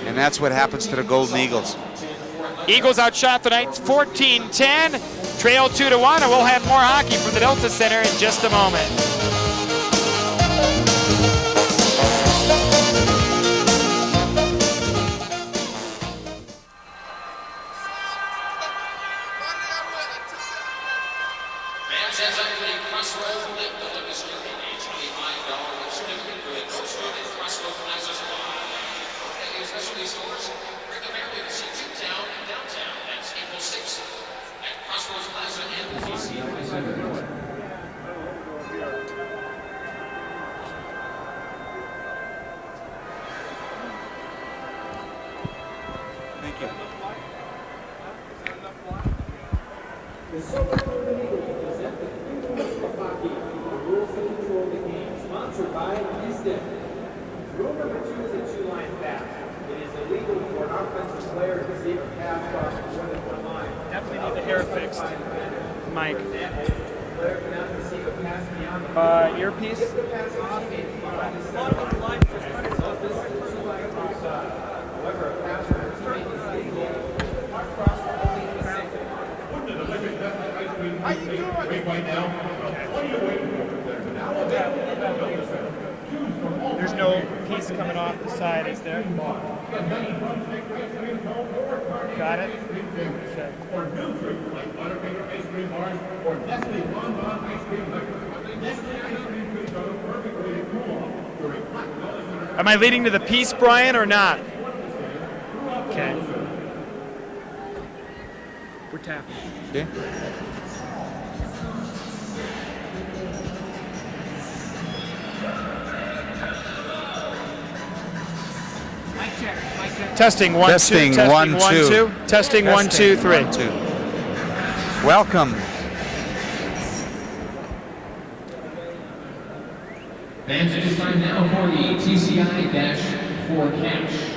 and that's what happens to the Golden Eagles. Eagles outshot the Knights 14-10, trail 2-1, and we'll have more hockey from the Delta Center in just a moment. Thank you. The Silver Golden Eagles present the Queen of Hockey, the rules that control the game, sponsored by Houston. Rule number 2 is a two-line pass. It is illegal for an offensive player to receive a pass across more than one line. Definitely need the hair fixed. Mike. Player cannot receive a pass beyond the Earpiece? If the pass is made behind the center line, this is a two-line offside. However, a pass from a teammate is legal. Mark Cross will only be safe. How you doing? Wait right now. What are you waiting for? Now There's no piece coming off the side, is there? Got it? Check. or new treat like Butterfinger ice cream bars or Nestle Bonbon ice cream liquor. Nestle ice cream treats are the perfect way to cool off during hot weather. Am I leading to the piece, Brian, or not? Okay. We're tapping. Okay. Testing one, Testing, two. one, Testing two. 1 2. Testing 1 2 3. 1, 2. Welcome. Fans, it is time now for the TCI-4 cash.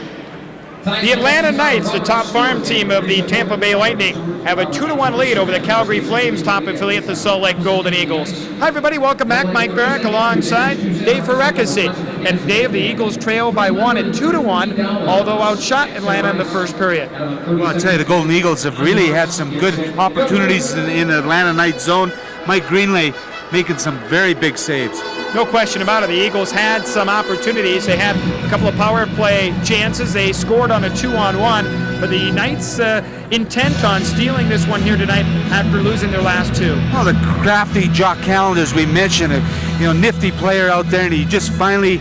The Atlanta Knights, the top farm team of the Tampa Bay Lightning, have a 2-1 lead over the Calgary Flames top affiliate, the Salt Lake Golden Eagles. Hi everybody, welcome back. Mike Barrack alongside Dave Ferrecasi. And Dave, the Eagles trail by 1 at 2-1, although outshot Atlanta in the first period. Well, I'll tell you, the Golden Eagles have really had some good opportunities in the Atlanta Knights zone. Mike Greenlay making some very big saves. No question about it. The Eagles had some opportunities. They had a couple of power play chances. They scored on a 2-on-1, but the Knights intent on stealing this one here tonight after losing their last 2. Oh, the crafty Jock Calendars we mentioned, nifty player out there, and he just finally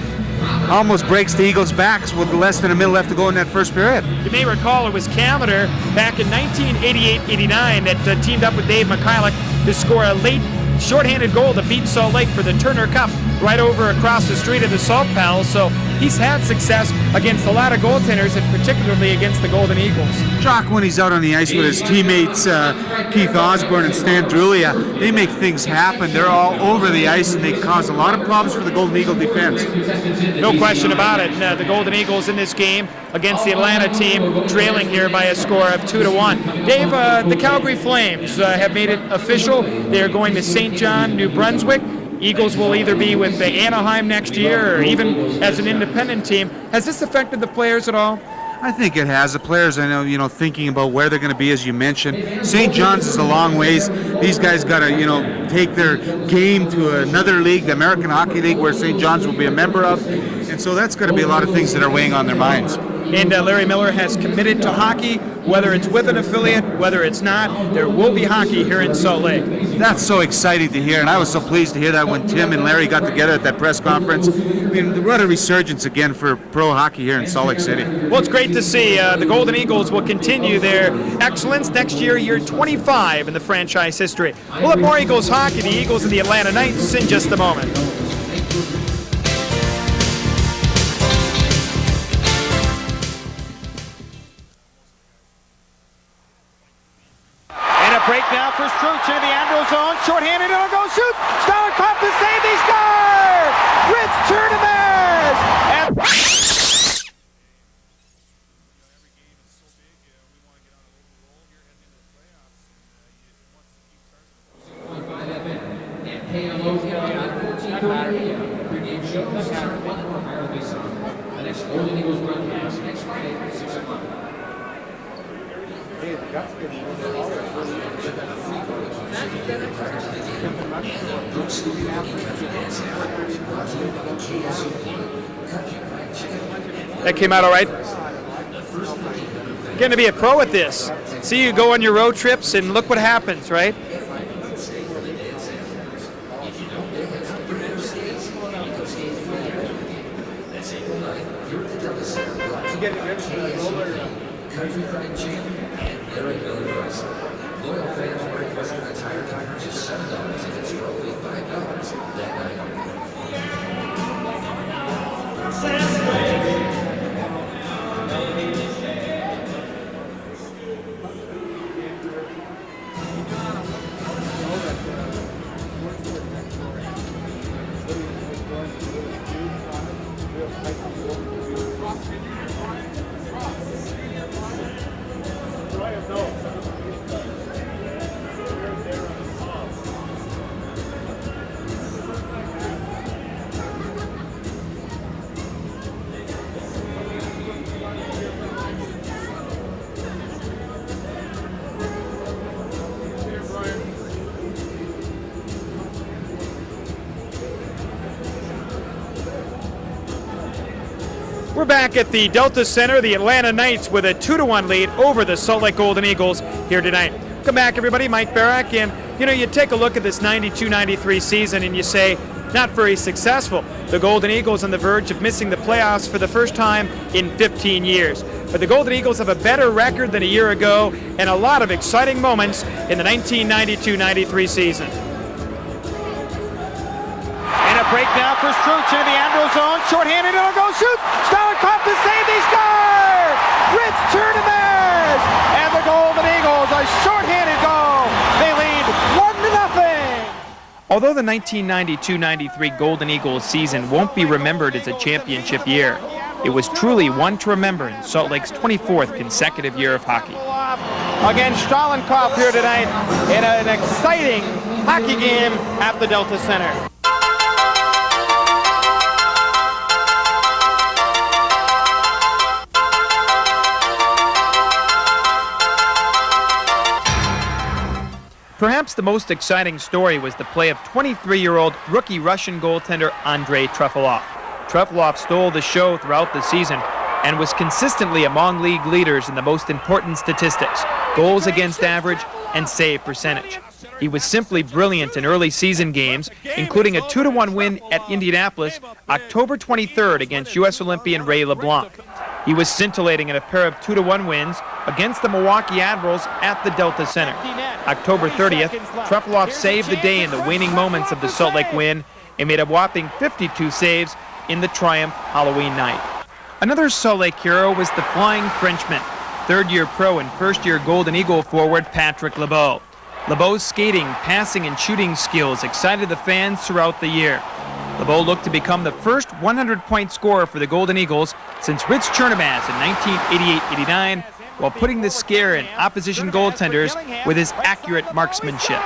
almost breaks the Eagles' backs with less than a minute left to go in that first period. You may recall it was Calendar back in 1988-89 that teamed up with Dave McKillock to score a late shorthanded goal to beat Salt Lake for the Turner Cup right over across the street of the Salt Pals. So he's had success against a lot of goaltenders, and particularly against the Golden Eagles. Jock, when he's out on the ice with his teammates Keith Osborne and Stan Drulia, they make things happen. They're all over the ice, and they cause a lot of problems for the Golden Eagle defense. No question about it. The Golden Eagles in this game against the Atlanta team, trailing here by a score of 2-1. Dave, the Calgary Flames have made it official. They are going to St. John, New Brunswick. Eagles will either be with the Anaheim next year or even as an independent team. Has this affected the players at all? I think it has. The players, I know, thinking about where they're going to be, as you mentioned. St. John's is a long ways. These guys got to, take their game to another league, the American Hockey League, where St. John's will be a member of. And so that's going to be a lot of things that are weighing on their minds. And Larry Miller has committed to hockey, whether it's with an affiliate, whether it's not. There will be hockey here in Salt Lake. That's so exciting to hear, and I was so pleased to hear that when Tim and Larry got together at that press conference. I mean, what a resurgence again for pro hockey here in Salt Lake City. Well, it's great to see. The Golden Eagles will continue their excellence next year, year 25 in the franchise history. We'll have more Eagles hockey, the Eagles and the Atlanta Knights, in just a moment. Break now for Struch into the Andrew zone. Short-handed, it'll go shoot. Stoller caught the save. They score! Rich Chernemez! And Pre-game show will start 1 hour Ireland song. The next Golden Eagles broadcast next Friday at 6 o'clock. that came out all right. Going to be a pro at this. See, you go on your road trips and look what happens, right? Country Fried Chicken, and Larry Miller Rice. Loyal fans were requesting a tire tire just $7 tickets for only $5 that night. We're back at the Delta Center, the Atlanta Knights with a 2-1 lead over the Salt Lake Golden Eagles here tonight. Welcome back, everybody. Mike Barak. And, you take a look at this 92-93 season and you say, not very successful. The Golden Eagles on the verge of missing the playoffs for the first time in 15 years. But the Golden Eagles have a better record than a year ago and a lot of exciting moments in the 1992-93 season. And a break now for Struch into the Andrew zone. Short-handed, it'll go shoot. Stolickoff to save, they score! Rich Turnamez! And the Golden Eagles, a short-handed goal. They lead 1-0. Although the 1992-93 Golden Eagles season won't be remembered as a championship year, it was truly one to remember in Salt Lake's 24th consecutive year of hockey. Again, Stolickoff here tonight in an exciting hockey game at the Delta Center. Perhaps the most exciting story was the play of 23-year-old rookie Russian goaltender Andrei Trefilov. Trefilov stole the show throughout the season and was consistently among league leaders in the most important statistics, goals against average and save percentage. He was simply brilliant in early season games, including a 2-1 win at Indianapolis October 23rd against U.S. Olympian Ray LeBlanc. He was scintillating in a pair of 2-1 wins against the Milwaukee Admirals at the Delta Center. October 30th, Trefilov saved the day in the waning moments of the Salt Lake win and made a whopping 52 saves in the Triumph Halloween night. Another Salt Lake hero was the Flying Frenchman, third-year pro and first-year Golden Eagle forward Patrick LeBeau. LeBeau's skating, passing, and shooting skills excited the fans throughout the year. LeBeau looked to become the first 100-point scorer for the Golden Eagles since Rich Turnamez in 1988-89, while putting the scare in opposition goaltenders with his accurate marksmanship.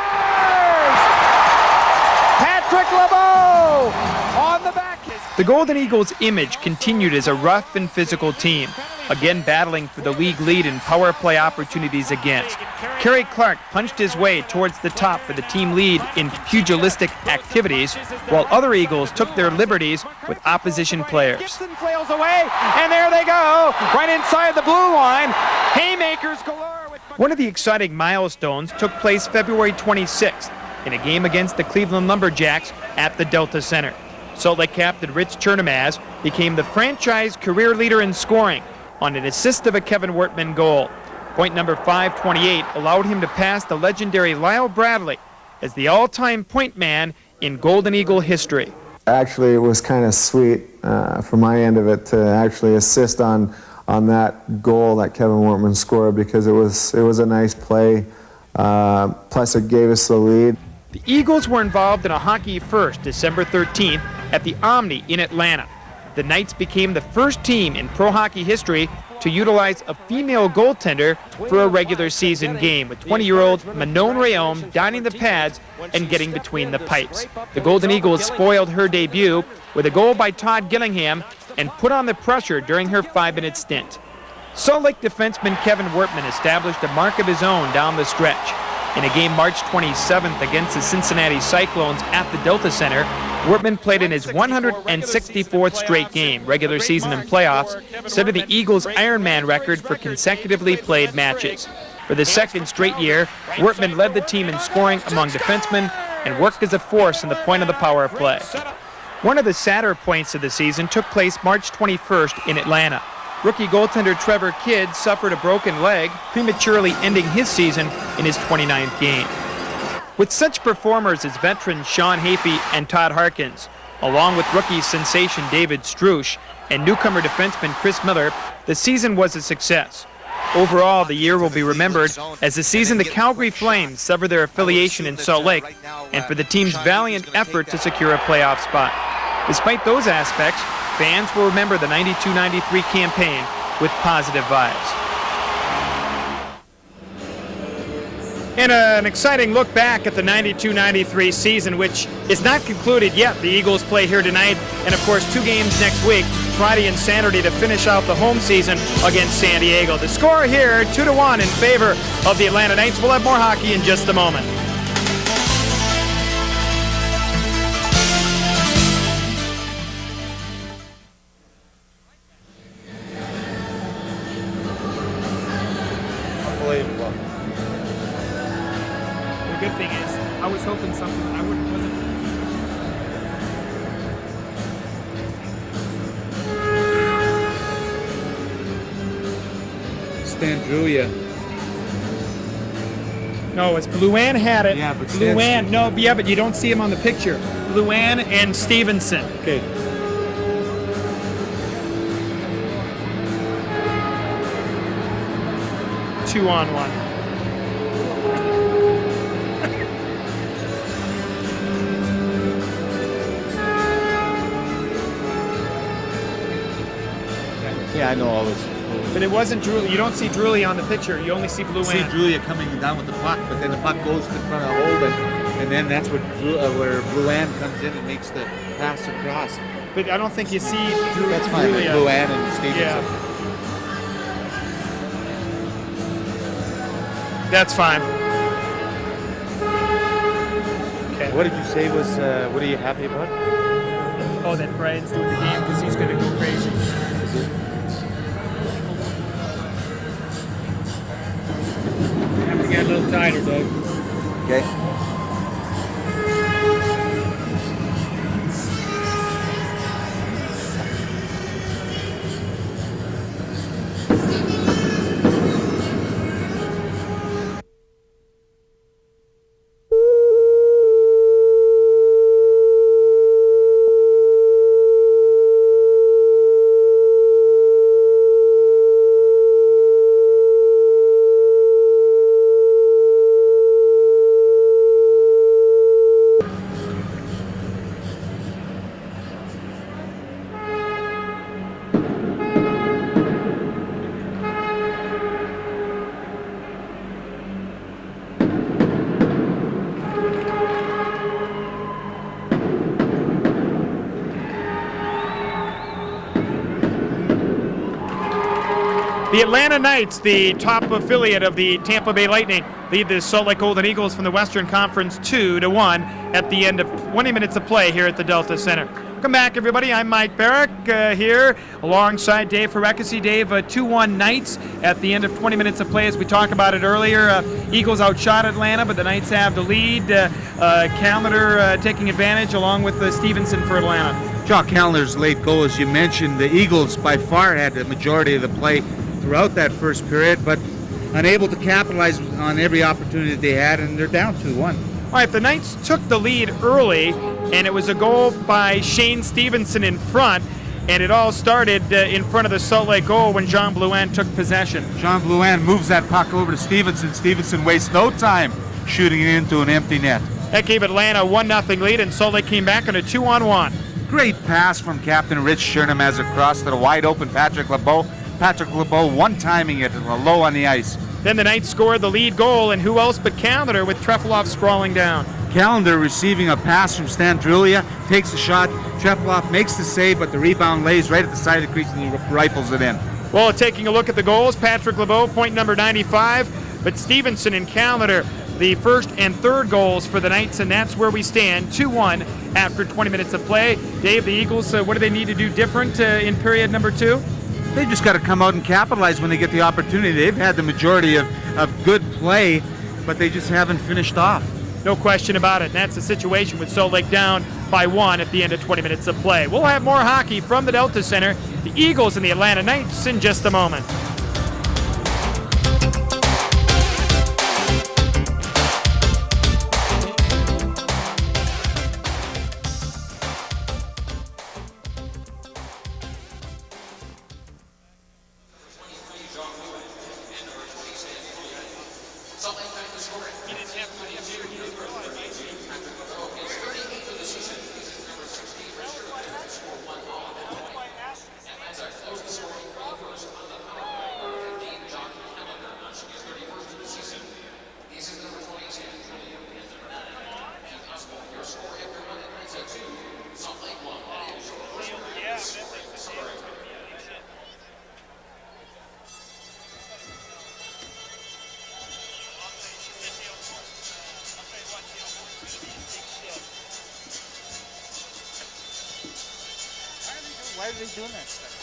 Patrick LeBeau on the back. The Golden Eagles' image continued as a rough and physical team, again battling for the league lead in power play opportunities against. Kerry Clark punched his way towards the top for the team lead in pugilistic activities, while other Eagles took their liberties with opposition players. Gibson flails away, and there they go, right inside the blue line. Haymakers galore. One of the exciting milestones took place February 26th in a game against the Cleveland Lumberjacks at the Delta Center. Salt Lake captain Rich Turnamez became the franchise career leader in scoring on an assist of a Kevin Wortman goal. Point number 528 allowed him to pass the legendary Lyle Bradley as the all-time point man in Golden Eagle history. Actually, it was kind of sweet from my end of it to actually assist on that goal that Kevin Wortman scored, because it was a nice play. Plus, it gave us the lead. The Eagles were involved in a hockey first December 13th at the Omni in Atlanta. The Knights became the first team in pro hockey history to utilize a female goaltender for a regular season game, with 20-year-old Manon Rhéaume donning the pads and getting between the pipes. The Golden Eagles spoiled her debut with a goal by Todd Gillingham and put on the pressure during her 5-minute stint. Salt Lake defenseman Kevin Wortman established a mark of his own down the stretch. In a game March 27th against the Cincinnati Cyclones at the Delta Center, Wortman played in his 164th straight game, regular season and playoffs, setting the Eagles' Ironman record for consecutively played matches. For the second straight year, Wortman led the team in scoring among defensemen and worked as a force in the point of the power play. One of the sadder points of the season took place March 21st in Atlanta. Rookie goaltender Trevor Kidd suffered a broken leg, prematurely ending his season in his 29th game. With such performers as veterans Sean Hafey and Todd Harkins, along with rookie sensation David Struch and newcomer defenseman Chris Miller, the season was a success. Overall, the year will be remembered as the season the Calgary Flames severed their affiliation in Salt Lake and for the team's valiant effort to secure a playoff spot. Despite those aspects, fans will remember the 92-93 campaign with positive vibes. And an exciting look back at the 92-93 season, which is not concluded yet. The Eagles play here tonight, and of course 2 games next week, Friday and Saturday, to finish out the home season against San Diego. The score here, 2-1 in favor of the Atlanta Knights. We'll have more hockey in just a moment. Unbelievable. The good thing is, I was hoping something wasn't. Standrulia. No, it's Blouin had it. Yeah, but Blouin. No, yeah, but you don't see him on the picture. Blouin and Stevenson. Okay. Two on one. Yeah, I know all this. But it wasn't Drewley. You don't see Drewley on the picture. You only see Blouin. See Julia coming down with the puck, but then the puck goes to the front of the hole, and then that's where Blouin comes in and makes the pass across. But I don't think you see Drew. That's fine. Like Drewley. Blouin and Stevenson. Yeah. That's fine. Okay. What did you say was? What are you happy about? Oh, that Brian's doing the game because he's going to go crazy. Have to get a little tighter, Doug. Okay. The Atlanta Knights, the top affiliate of the Tampa Bay Lightning, lead the Salt Lake Golden Eagles from the Western Conference 2-1 at the end of 20 minutes of play here at the Delta Center. Welcome back, everybody. I'm Mike Barrick here alongside Dave Farekasi. Dave, 2-1 Knights at the end of 20 minutes of play. As we talked about it earlier, Eagles outshot Atlanta, but the Knights have the lead. Callender taking advantage along with Stevenson for Atlanta. Jock Callender's late goal, as you mentioned, the Eagles by far had the majority of the play throughout that first period, but unable to capitalize on every opportunity they had, and they're down 2-1. All right, the Knights took the lead early, and it was a goal by Shane Stevenson in front, and it all started in front of the Salt Lake goal when Jean Blouin took possession. Jean Blouin moves that puck over to Stevenson. Stevenson wastes no time shooting it into an empty net. That gave Atlanta a 1-0 lead, and Salt Lake came back on a 2-on-1. Great pass from Captain Rich Shurnham as it crossed to the wide open Patrick LeBeau. Patrick LeBeau one-timing it low on the ice. Then the Knights scored the lead goal, and who else but Callender with Trefilov sprawling down. Callender receiving a pass from Standrulia, takes a shot. Trefilov makes the save, but the rebound lays right at the side of the crease and he rifles it in. Well, taking a look at the goals, Patrick LeBeau, point number 95, but Stevenson and Callender, the first and third goals for the Knights, and that's where we stand, 2-1 after 20 minutes of play. Dave, the Eagles, what do they need to do different in period number 2? They just got to come out and capitalize when they get the opportunity. They've had the majority of good play, but they just haven't finished off. No question about it. And that's the situation with Salt Lake down by 1 at the end of 20 minutes of play. We'll have more hockey from the Delta Center, the Eagles and the Atlanta Knights in just a moment. Why are they doing that stuff?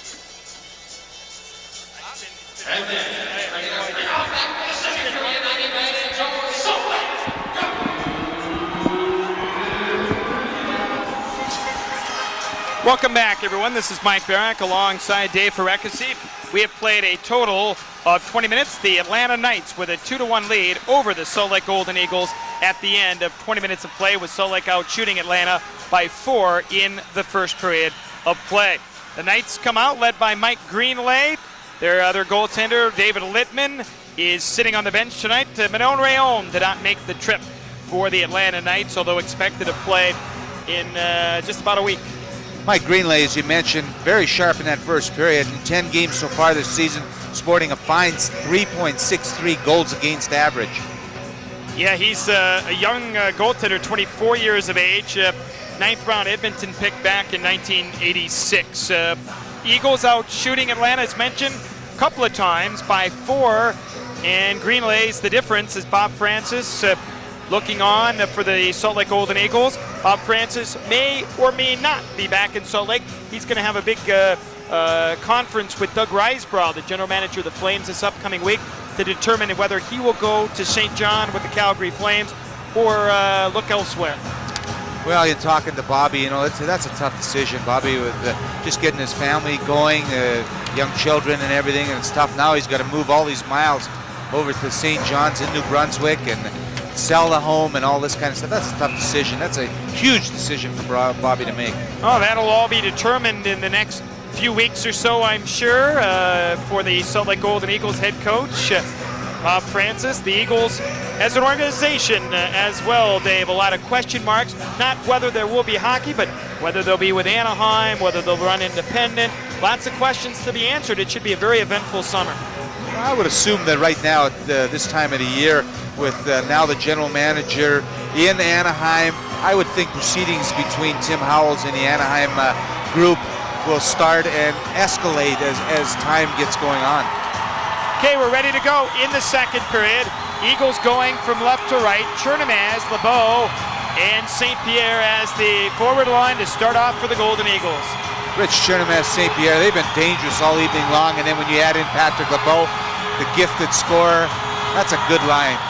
Welcome back, everyone. This is Mike Barrack alongside Dave Farekasi. We have played a total of 20 minutes. The Atlanta Knights with a 2-1 lead over the Salt Lake Golden Eagles at the end of 20 minutes of play, with Salt Lake out shooting Atlanta by 4 in the first period of play. The Knights come out led by Mike Greenlay. Their other goaltender, David Littman, is sitting on the bench tonight. Manon Rayon did not make the trip for the Atlanta Knights, although expected to play in just about a week. Mike Greenlay, as you mentioned, very sharp in that first period. In 10 games so far this season, sporting a fine 3.63 goals against average. Yeah, he's a young goaltender, 24 years of age. 9th round Edmonton pick back in 1986. Eagles out shooting Atlanta, as mentioned, a couple of times by 4. And Greenlay's the difference is Bob Francis looking on for the Salt Lake Golden Eagles. Bob Francis may or may not be back in Salt Lake. He's going to have a big conference with Doug Risebrough, the general manager of the Flames, this upcoming week to determine whether he will go to St. John with the Calgary Flames or look elsewhere. Well, you're talking to Bobby, you know, that's a tough decision. Bobby with just getting his family going, young children and everything, and it's tough. Now he's got to move all these miles over to St. John's in New Brunswick and sell the home and all this kind of stuff. That's a tough decision. That's a huge decision for Bobby to make. Oh, that'll all be determined in the next few weeks or so, I'm sure, for the Salt Lake Golden Eagles head coach, Bob Francis. The Eagles, as an organization as well, Dave, a lot of question marks. Not whether there will be hockey, but whether they'll be with Anaheim, whether they'll run independent. Lots of questions to be answered. It should be a very eventful summer. I would assume that right now at this time of the year, with now the general manager in Anaheim, I would think proceedings between Tim Howells and the Anaheim group will start and escalate as time gets going on. Okay, we're ready to go in the second period. Eagles going from left to right. Chernomaz, LeBeau, and St. Pierre as the forward line to start off for the Golden Eagles. Rich Chernomaz, St. Pierre, they've been dangerous all evening long, and then when you add in Patrick LeBeau, the gifted scorer, that's a good line.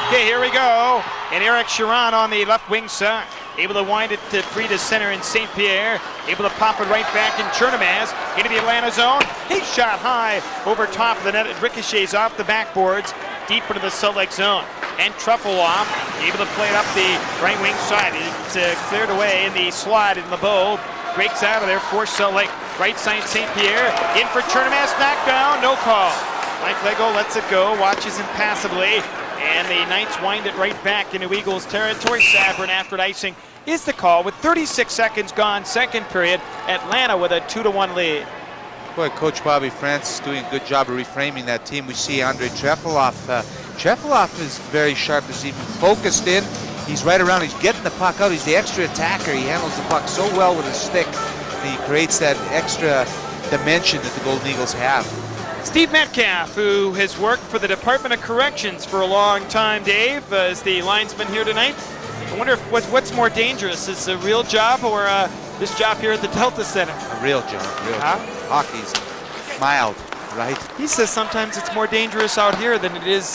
Okay, here we go. And Eric Chiron on the left wing side. Able to wind it to free to center in St. Pierre. Able to pop it right back in Chernomaz into the Atlanta zone. He shot high over top of the net. It ricochets off the backboards deep into the Salt Lake zone. And Truffleoff able to play it up the right wing side. It's cleared away in the slot, and LeBeau breaks out of there for Salt Lake. Right side St. Pierre. In for Chernomaz. Knockdown. No call. Mike Lego lets it go. Watches impassively. And the Knights wind it right back into Eagles territory. Sabrin, after icing, is the call with 36 seconds gone, second period. Atlanta with a 2-1 lead. Boy, Coach Bobby Francis doing a good job of reframing that team. We see Andrei Trefilov. Trefilov is very sharp this evening, focused in. He's right around. He's getting the puck out. He's the extra attacker. He handles the puck so well with his stick. And he creates that extra dimension that the Golden Eagles have. Steve Metcalf, who has worked for the Department of Corrections for a long time, Dave, is the linesman here tonight. I wonder if what's more dangerous, is a real job or this job here at the Delta Center? A real job, job. Hockey's mild, right? He says sometimes it's more dangerous out here than it is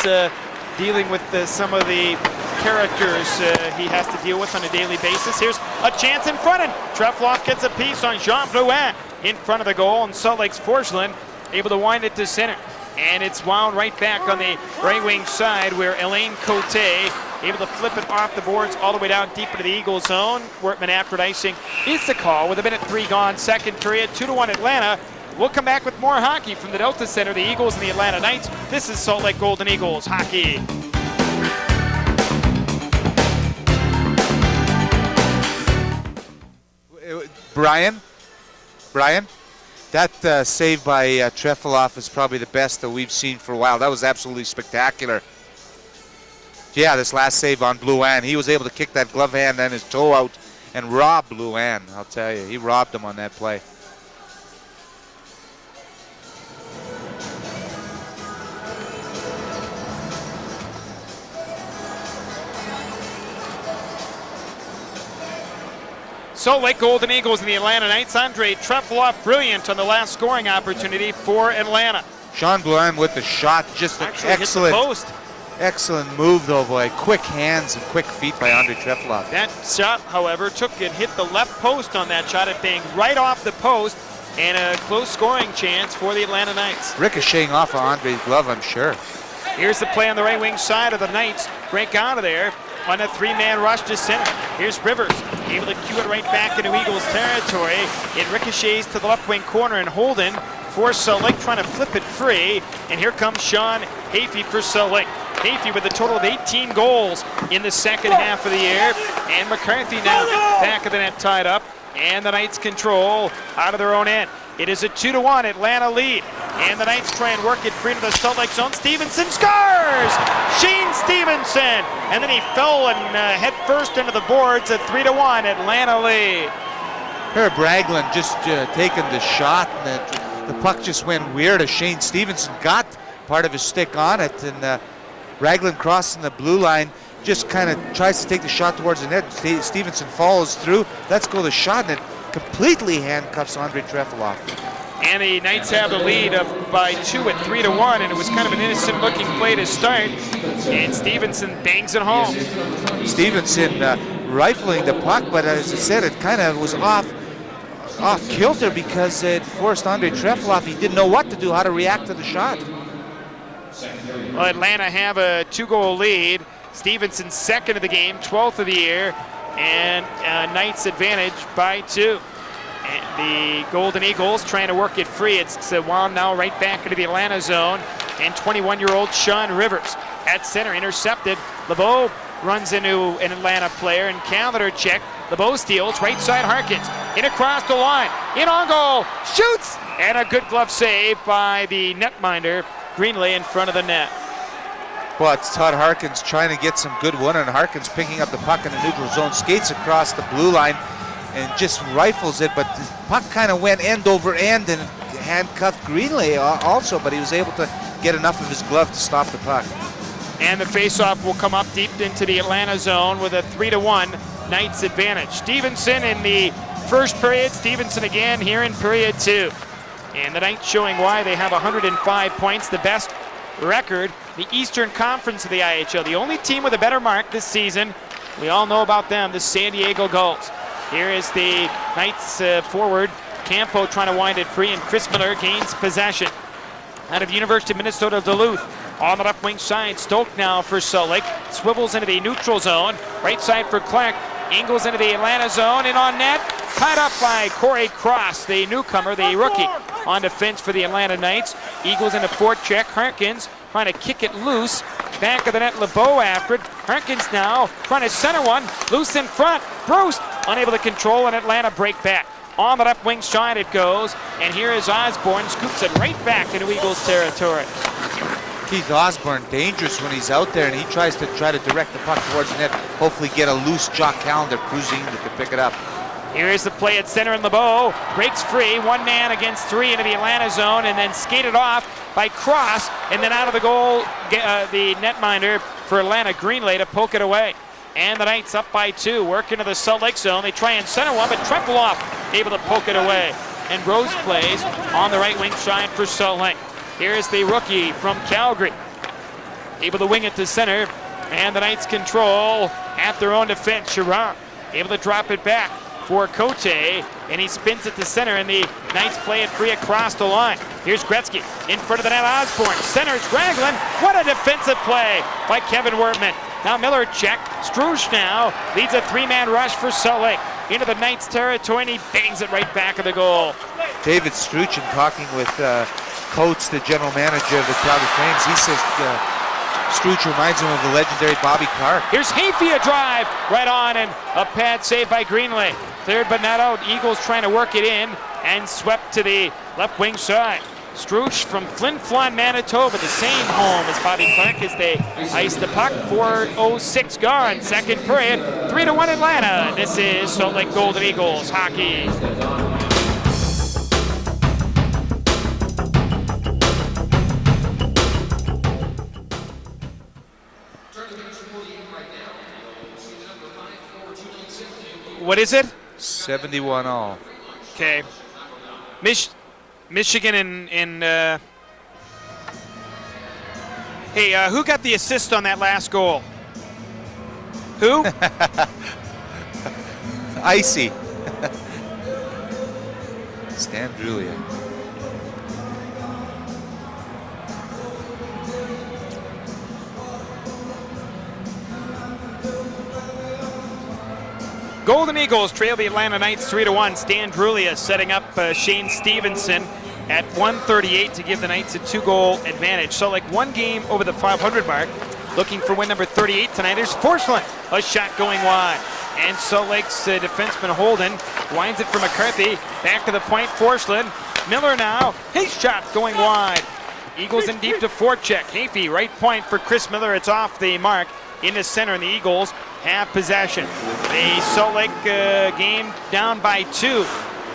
dealing with some of the characters he has to deal with on a daily basis. Here's a chance in front, and Trefloff gets a piece on Jean Blouin in front of the goal, and Salt Lake's Forsland able to wind it to center. And it's wound right back on the right wing side where Elaine Cote able to flip it off the boards all the way down deep into the Eagles zone. Wortman after icing is the call with 1:03 gone, second period, 2-1 Atlanta. We'll come back with more hockey from the Delta Center, the Eagles and the Atlanta Knights. This is Salt Lake Golden Eagles hockey. Brian, that save by Trefloff is probably the best that we've seen for a while. That was absolutely spectacular. Yeah, this last save on Blouin, he was able to kick that glove hand and his toe out and rob Blouin. I'll tell you, he robbed him on that play. Salt Lake Golden Eagles and the Atlanta Knights. Andre Trefloff brilliant on the last scoring opportunity for Atlanta. Jean Blouin with the shot, just an Actually hit the post. excellent move though, boy. Quick hands and quick feet by Andre Trefloff. That shot, however, hit the left post on that shot. It banged right off the post, and a close scoring chance for the Atlanta Knights. Ricocheting off of Andre's glove, I'm sure. Here's the play on the right wing side of the Knights. Break out of there on a three-man rush to center. Here's Rivers, able to cue it right back into Eagles territory. It ricochets to the left wing corner, and Holden forced Salt Lake trying to flip it free. And here comes Sean Hafey for Salt Lake. Hafey with a total of 18 goals in the second half of the year. And McCarthy now back of the net tied up. And the Knights control out of their own end. It is a 2-1 Atlanta lead. And the Knights try and work it free into the Salt Lake zone. Stevenson scores! Shane Stevenson! And then he fell and head first into the boards. A 3-1 Atlanta lead. Herb Ragland just taking the shot, and the puck just went weird as Shane Stevenson got part of his stick on it. And Ragland crossing the blue line, just kind of tries to take the shot towards the net. Stevenson follows through, lets go the shot, and it completely handcuffs Andre Trefloff. And the Knights have the lead by 2 at 3-1, and it was kind of an innocent-looking play to start. And Stevenson bangs it home. Stevenson rifling the puck, but as I said, it kind of was off kilter because it forced Andre Trefloff. He didn't know what to do, how to react to the shot. Well, Atlanta have a 2-goal lead. Stevenson second of the game, 12th of the year, and Knights advantage by 2. And the Golden Eagles trying to work it free. It's wound now right back into the Atlanta zone. And 21-year-old Sean Rivers at center, intercepted. LeBeau runs into an Atlanta player, and calendar check. LeBeau steals, right side Harkins. In across the line, in on goal, shoots! And a good glove save by the netminder, Greenley, in front of the net. Well, it's Todd Harkins trying to get some good one, and Harkins picking up the puck in the neutral zone, skates across the blue line, and just rifles it, but the puck kind of went end over end and handcuffed Greenley also, but he was able to get enough of his glove to stop the puck. And the faceoff will come up deep into the Atlanta zone with a 3-1 Knights advantage. Stevenson in the first period, Stevenson again here in period 2. And the Knights showing why they have 105 points, the best record, the Eastern Conference of the IHL. The only team with a better mark this season, we all know about them, the San Diego Gulls. Here is the Knights forward, Campo trying to wind it free, and Chris Miller gains possession. Out of the University of Minnesota Duluth, on the left wing side, Stoke now for Salt Lake, swivels into the neutral zone, right side for Clark, angles into the Atlanta zone, and on net, tied up by Corey Cross, the newcomer, the rookie, on defense for the Atlanta Knights. Eagles into forecheck, Harkins trying to kick it loose, back of the net, LeBeau after it. Harkins now trying to center one, loose in front, Bruce unable to control, and Atlanta break back. On the left wing side it goes, and here is Osborne, scoops it right back into Eagles territory. Keith Osborne, dangerous when he's out there, and he tries to direct the puck towards the net, hopefully get a loose Jock Calendar cruising that can pick it up. Here is the play at center, and LeBeau breaks free, 1 man against 3 into the Atlanta zone, and then skated off by Cross, and then out of the goal, the netminder for Atlanta, Greenley, to poke it away. And the Knights up by 2, work into the Salt Lake zone. They try and center one, but Trefloff able to poke it away. And Rose plays on the right wing side for Salt Lake. Here is the rookie from Calgary, able to wing it to center, And the Knights control at their own defense. Chiron able to drop it back for Cote, and he spins it to center, and the Knights play it free across the line. Here's Gretzky in front of the net. Osborne centers. Raglan. What a defensive play by Kevin Wortman. Now Miller check. Struge now leads a three-man rush for Salt Lake into the Knights' territory, and he bangs it right back of the goal. David Struchin talking with Coates, the general manager of the Calgary Flames. He says Struch reminds him of the legendary Bobby Clark. Here's Hafey, a drive right on, and a pad save by Greenley. Cleared but not out. Eagles trying to work it in and swept to the left wing side. Struch from Flin Flon, Manitoba, the same home as Bobby Clark as they ice the puck. 4:06 gone, second period. 3-1 Atlanta. This is Salt Lake Golden Eagles hockey. What is it? 71 all. Okay. Michigan and hey, who got the assist on that last goal? Who? Icy. Stan Drulia. Golden Eagles trail the Atlanta Knights 3-1. Stan Drulia setting up Shane Stevenson at 1:38 to give the Knights a 2-goal advantage. So like one game over the 500 mark. Looking for win number 38 tonight. There's Forsland, a shot going wide. And Salt Lake's defenseman Holden winds it for McCarthy. Back to the point, Forsland. Miller now, his shot going wide. Eagles in deep to forecheck. Hafey, right point for Chris Miller. It's off the mark in the center, and the Eagles have possession. The Salt Lake game down by 2.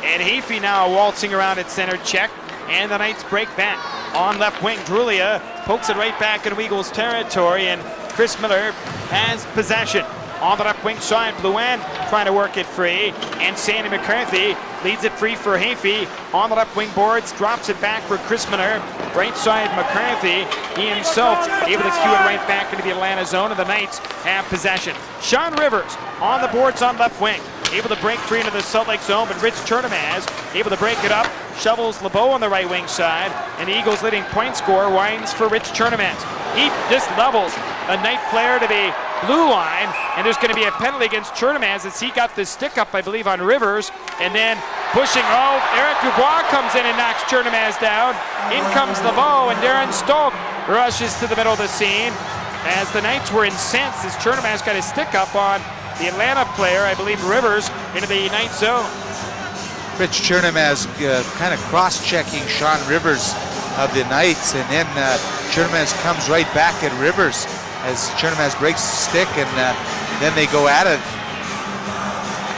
And Hafey now waltzing around at center, check. And the Knights break back on left wing. Drulia pokes it right back into Eagles territory, and Chris Miller has possession. On the left wing side, Blouin trying to work it free, and Sandy McCarthy leads it free for Hafey. On the left wing boards, drops it back for Chris Miller. Right side, McCarthy. He himself able to cue it right back into the Atlanta zone, and the Knights have possession. Sean Rivers on the boards on left wing, able to break free into the Salt Lake zone, but Rich Turnamaz able to break it up, shovels LeBeau on the right wing side, and the Eagles leading point scorer winds for Rich Turnamaz. He just levels a Knight player to the blue line, and there's going to be a penalty against Turnamaz as he got the stick up, I believe, on Rivers, and then pushing, Eric Dubois comes in and knocks Turnamaz down. In comes LeBeau, and Darren Stoke rushes to the middle of the scene as the Knights were incensed as Turnamaz got his stick up on the Atlanta player, I believe Rivers, into the Knight zone. Rich Turnamaz kind of cross-checking Sean Rivers of the Knights, and then Turnamaz comes right back at Rivers as Turnamaz breaks the stick, and then they go at it.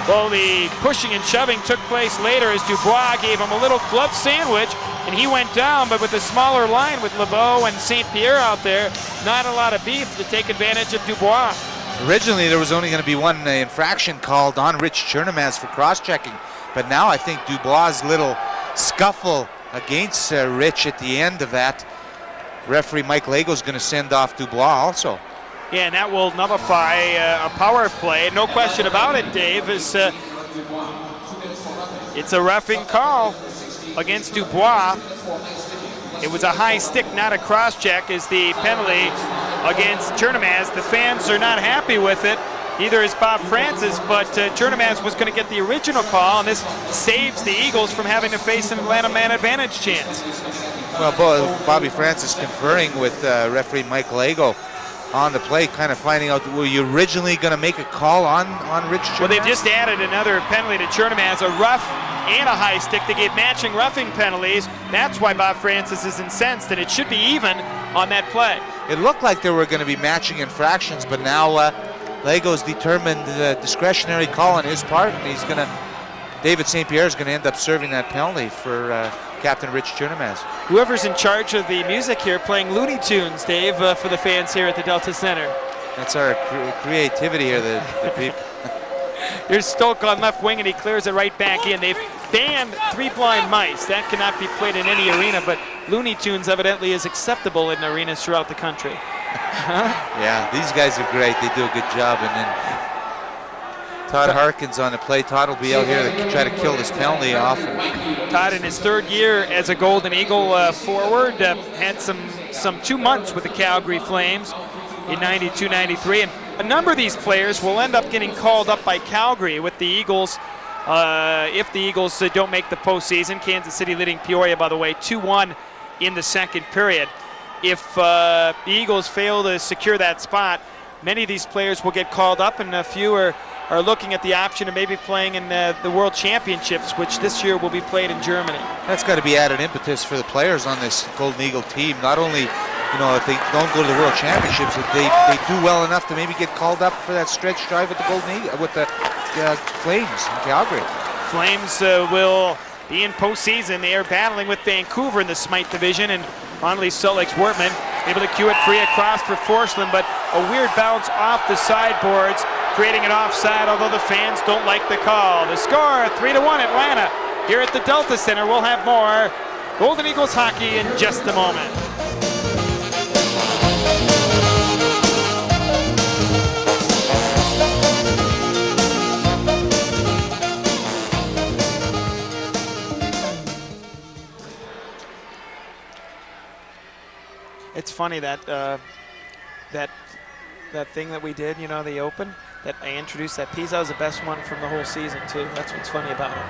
Well, the pushing and shoving took place later as Dubois gave him a little glove sandwich, and he went down, but with a smaller line with LeBeau and St. Pierre out there, not a lot of beef to take advantage of Dubois. Originally, there was only going to be one infraction called on Rich Turnamaz for cross-checking, but now I think Dubois' little scuffle against Rich at the end of that, referee Mike Lago is going to send off Dubois also. Yeah, and that will nullify a power play. No question about it, Dave. It's a roughing call against Dubois. It was a high stick, not a cross-check, is the penalty against Turnamaz. The fans are not happy with it. Neither is Bob Francis, but Turnamaz was going to get the original call, and this saves the Eagles from having to face an Atlanta man advantage chance. Well, Bobby Francis conferring with referee Mike Lago on the play, kind of finding out, were you originally going to make a call on Rich Turnamaz? Well, they've just added another penalty to Turnamaz, a rough and a high stick. They gave matching roughing penalties. That's why Bob Francis is incensed, and it should be even on that play. It looked like there were going to be matching infractions, but now Lago's determined the discretionary call on his part, and David St. Pierre is going to end up serving that penalty for Captain Rich Turnamaz. Whoever's in charge of the music here playing Looney Tunes, Dave, for the fans here at the Delta Center. That's our creativity here, the people. Here's Stoke on left wing, and he clears it right back in. They've banned Three Blind Mice. That cannot be played in any arena, but Looney Tunes evidently is acceptable in arenas throughout the country. Yeah, these guys are great. They do a good job. And then Todd Harkins on the play. Todd will be out here to try to kill this penalty off. Todd in his third year as a Golden Eagle forward, had some 2 months with the Calgary Flames in 92-93, and a number of these players will end up getting called up by Calgary with the Eagles if the Eagles don't make the postseason. Kansas City leading Peoria, by the way, 2-1 in the second period. If the Eagles fail to secure that spot, many of these players will get called up, and a few are looking at the option of maybe playing in the World Championships, which this year will be played in Germany. That's got to be added impetus for the players on this Golden Eagle team. Not only, if they don't go to the World Championships, if they do well enough to maybe get called up for that stretch drive with the Golden Eagle, with the Flames in Calgary. Flames will be in postseason. They are battling with Vancouver in the Smythe division, and finally Salt Lake's Wortman able to cue it free across for Forsland, but a weird bounce off the sideboards, creating an offside, although the fans don't like the call. The score, 3-1 Atlanta. Here at the Delta Center, we'll have more Golden Eagles hockey in just a moment. It's funny that that thing that we did, the Open, that I introduced that piece. That was the best one from the whole season too. That's what's funny about it.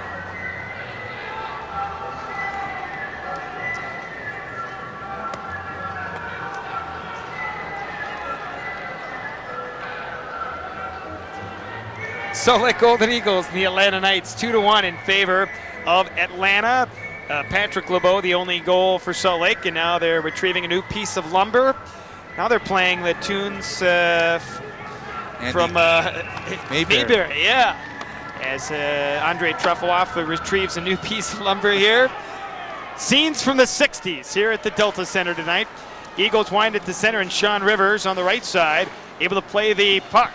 Salt Lake Golden Eagles and the Atlanta Knights 2-1 in favor of Atlanta. Patrick LeBeau, the only goal for Salt Lake, and now they're retrieving a new piece of lumber. Now they're playing the tunes from Mayberry, yeah. As Andre Truffaloff retrieves a new piece of lumber here. Scenes from the 60s here at the Delta Center tonight. Eagles wind it to center, and Sean Rivers on the right side, able to play the puck.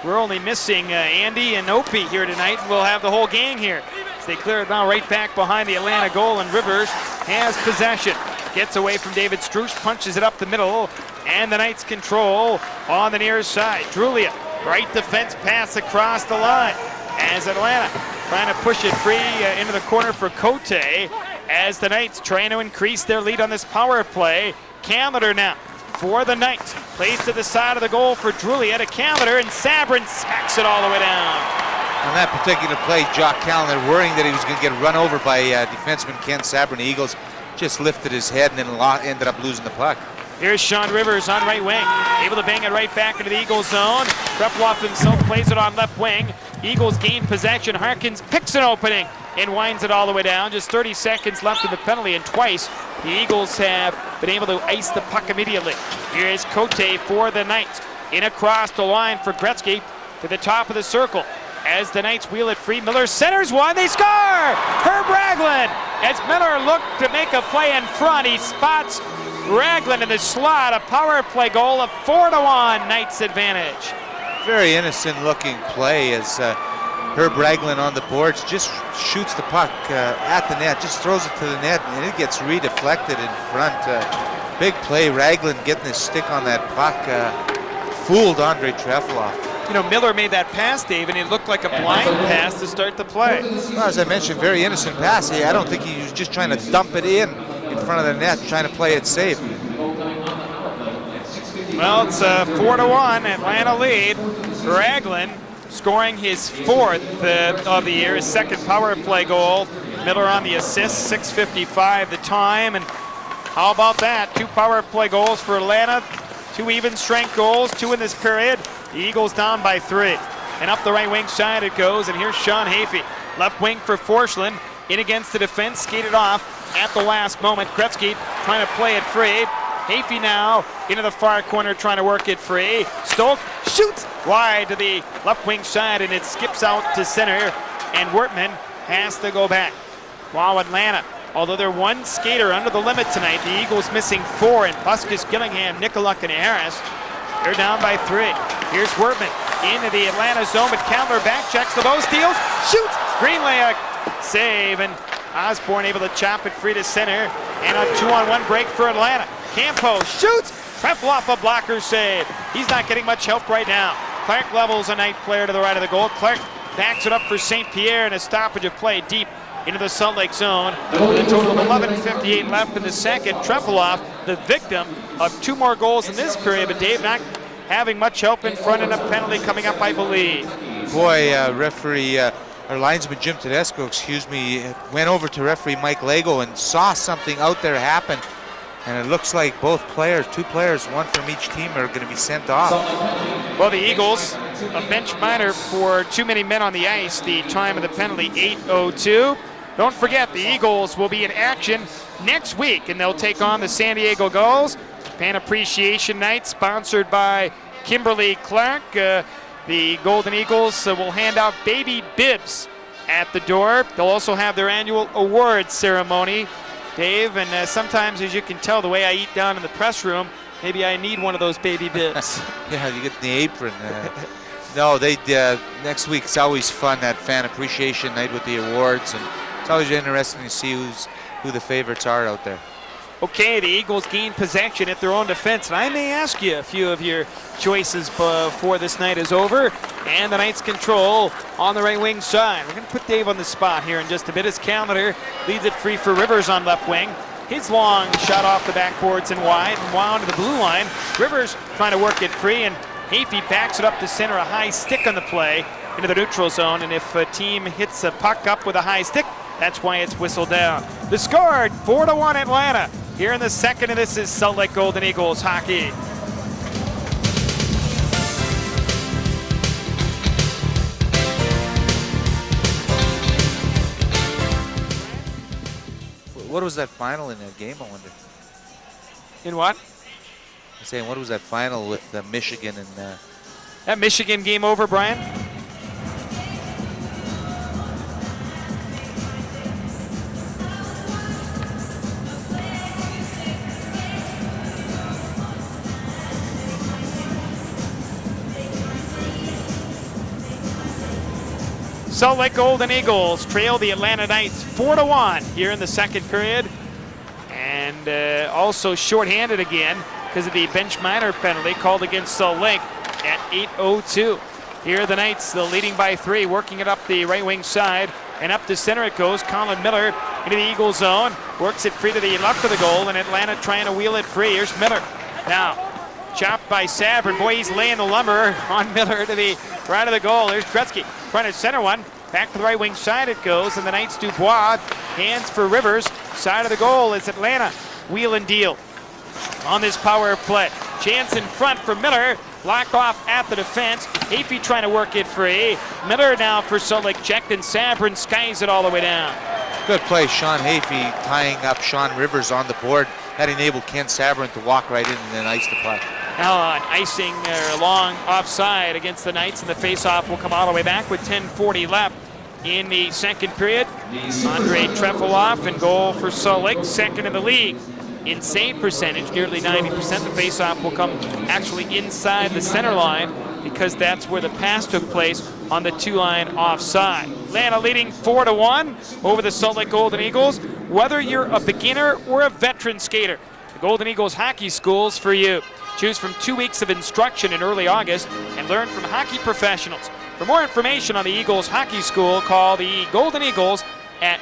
We're only missing Andy and Opie here tonight. We'll have the whole gang here. As they clear it now right back behind the Atlanta goal, and Rivers has possession. Gets away from David Struch, punches it up the middle, and the Knights control on the near side. Drulia, right defense pass across the line. As Atlanta trying to push it free into the corner for Cote, as the Knights trying to increase their lead on this power play. Camleter now for the Knights. Plays to the side of the goal for Drulia to Camleter, and Sabrin smacks it all the way down. On that particular play, Jock Callender, worrying that he was going to get run over by defenseman Ken Sabrin, the Eagles just lifted his head and then ended up losing the puck. Here's Sean Rivers on right wing, able to bang it right back into the Eagles zone. Truffaloff himself plays it on left wing. Eagles gain possession. Harkins picks an opening and winds it all the way down. Just 30 seconds left in the penalty, and twice the Eagles have been able to ice the puck immediately. Here is Cote for the Knights. In across the line for Gretzky to the top of the circle. As the Knights wheel it free, Miller centers one, they score! Herb Ragland, as Miller looked to make a play in front, he spots Ragland in the slot, a power play goal of 4-1, Knights advantage. Very innocent looking play as Herb Ragland on the boards just shoots the puck at the net, just throws it to the net, and it gets redeflected in front. Big play, Ragland getting his stick on that puck, fooled Andre Truffaloff. Miller made that pass, Dave, and it looked like a blind pass to start the play. Well, as I mentioned, very innocent pass. I don't think he was just trying to dump it in front of the net, trying to play it safe. Well, it's a 4-1 Atlanta lead. Ragland scoring his fourth of the year, his second power play goal. Miller on the assist, 6:55 the time. And how about that? 2 power play goals for Atlanta, 2 even strength goals, 2 in this period. The Eagles down by 3. And up the right wing side it goes, and here's Sean Hafey. Left wing for Forsland, in against the defense, skated off at the last moment. Gretzky trying to play it free. Hafey now into the far corner trying to work it free. Stoke shoots wide to the left wing side, and it skips out to center, and Wortman has to go back. Wow, Atlanta, although they're 1 skater under the limit tonight, the Eagles missing 4 in Buskus, Gillingham, Nicoluk, and Harris. They're down by 3. Here's Wortman into the Atlanta zone, but Camleter back checks the bow, steals, shoots. Greenlay save, and Osborne able to chop it free to center, and a 2-on-1 break for Atlanta. Campo shoots, Trefloff, a blocker save. He's not getting much help right now. Clark levels a Knight player to the right of the goal. Clark backs it up for St. Pierre and a stoppage of play deep into the Salt Lake zone. With a total of 11:58 left in the second. Trefloff, the victim of 2 more goals in this period, but Dave not having much help in front, and a penalty coming up, I believe. Boy, referee, our linesman Jim Tedesco, went over to referee Mike Lego and saw something out there happen. And it looks like both players, 2 players, 1 from each team, are going to be sent off. Well, the Eagles, a bench minor for too many men on the ice. The time of the penalty, 8:02. Don't forget, the Eagles will be in action next week, and they'll take on the San Diego Gulls. Fan Appreciation Night, sponsored by Kimberly Clark. The Golden Eagles will hand out baby bibs at the door. They'll also have their annual awards ceremony, Dave, and sometimes, as you can tell, the way I eat down in the press room, maybe I need one of those baby bibs. Yeah, you get the apron. No, next week's always fun, that Fan Appreciation Night with the awards, and it's always interesting to see who the favorites are out there. Okay, the Eagles gain possession at their own defense, and I may ask you a few of your choices before this night is over. And the Knights control on the right wing side. We're going to put Dave on the spot here in just a bit. His calendar leaves it free for Rivers on left wing. His long shot off the backboards and wide, and wound to the blue line. Rivers trying to work it free, and Hafey backs it up to center, a high stick on the play into the neutral zone. And if a team hits a puck up with a high stick, that's why it's whistled down. The score, 4-1 Atlanta. Here in the second, and this is Salt Lake Golden Eagles hockey. What was that final in that game, I wonder? In what? I'm saying, what was that final with Michigan and... That Michigan game over, Brian? Salt Lake Golden Eagles trail the Atlanta Knights 4-1 here in the second period. And also shorthanded again because of the bench minor penalty called against Salt Lake at 8:02. Here are the Knights, the leading by 3, working it up the right wing side. And up to center it goes. Colin Miller into the Eagle zone. Works it free to the left of the goal, and Atlanta trying to wheel it free. Here's Miller. Now, chopped by Sabrin. Boy, he's laying the lumber on Miller to the right of the goal. There's Gretzky trying to center one. Back to the right wing side it goes, and the Knights Dubois. Hands for Rivers. Side of the goal is Atlanta. Wheel and deal on this power play. Chance in front for Miller. Blocked off at the defense. Hafey trying to work it free. Miller now for Salt Lake checked, and Sabrin skies it all the way down. Good play, Sean Hafey tying up Sean Rivers on the board. That enabled Ken Sabrin to walk right in and then ice the puck. Now an icing long offside against the Knights, and the faceoff will come all the way back with 10:40 left in the second period. Andre Trefloff in goal for Salt Lake, second in the league in save percentage, nearly 90%. The faceoff will come actually inside the center line because that's where the pass took place on the 2-line offside. Atlanta leading 4-1 over the Salt Lake Golden Eagles. Whether you're a beginner or a veteran skater, the Golden Eagles Hockey School's for you. Choose from 2 weeks of instruction in early August and learn from hockey professionals. For more information on the Eagles Hockey School, call the Golden Eagles at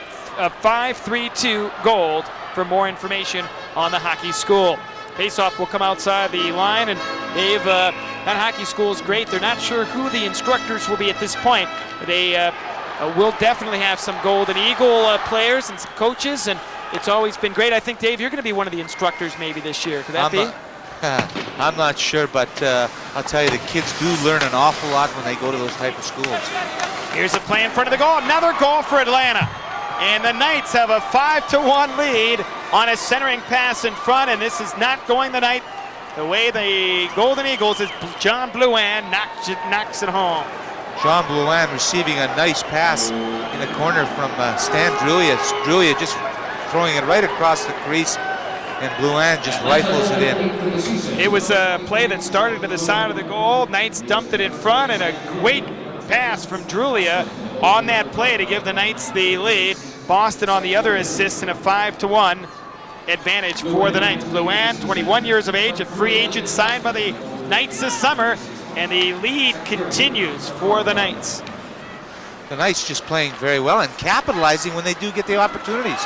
532-GOLD for more information on the hockey school. Faceoff will come outside the line, and Dave, that hockey school is great. They're not sure who the instructors will be at this point. They will definitely have some Golden Eagle players and some coaches, and it's always been great. I think, Dave, you're going to be one of the instructors maybe this year. Could that be? I'm not sure, but I'll tell you, the kids do learn an awful lot when they go to those type of schools. Here's a play in front of the goal. Another goal for Atlanta. And the Knights have a 5-1 lead on a centering pass in front, and this is not going the night the way the Golden Eagles is. John Blouin knocks it home. John Blouin receiving a nice pass in the corner from Stan Drulia. Drulia just throwing it right across the crease, and Blouin just rifles it in. It was a play that started to the side of the goal. Knights dumped it in front, and a great pass from Drulia on that play to give the Knights the lead. Boston on the other assist in a 5-1 advantage for the Knights. Blouin, 21 years of age, a free agent signed by the Knights this summer, and the lead continues for the Knights. The Knights just playing very well and capitalizing when they do get the opportunities.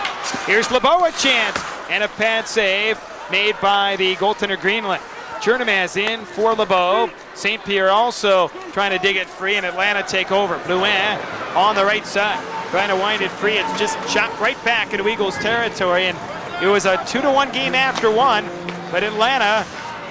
Here's LeBeau, a chance, and a pad save made by the goaltender Greenland. Chernomaz in for LeBeau. St. Pierre also trying to dig it free, and Atlanta take over. Blouin on the right side, trying to wind it free. It's just chopped right back into Eagles territory, and it was a 2-1 game after one, but Atlanta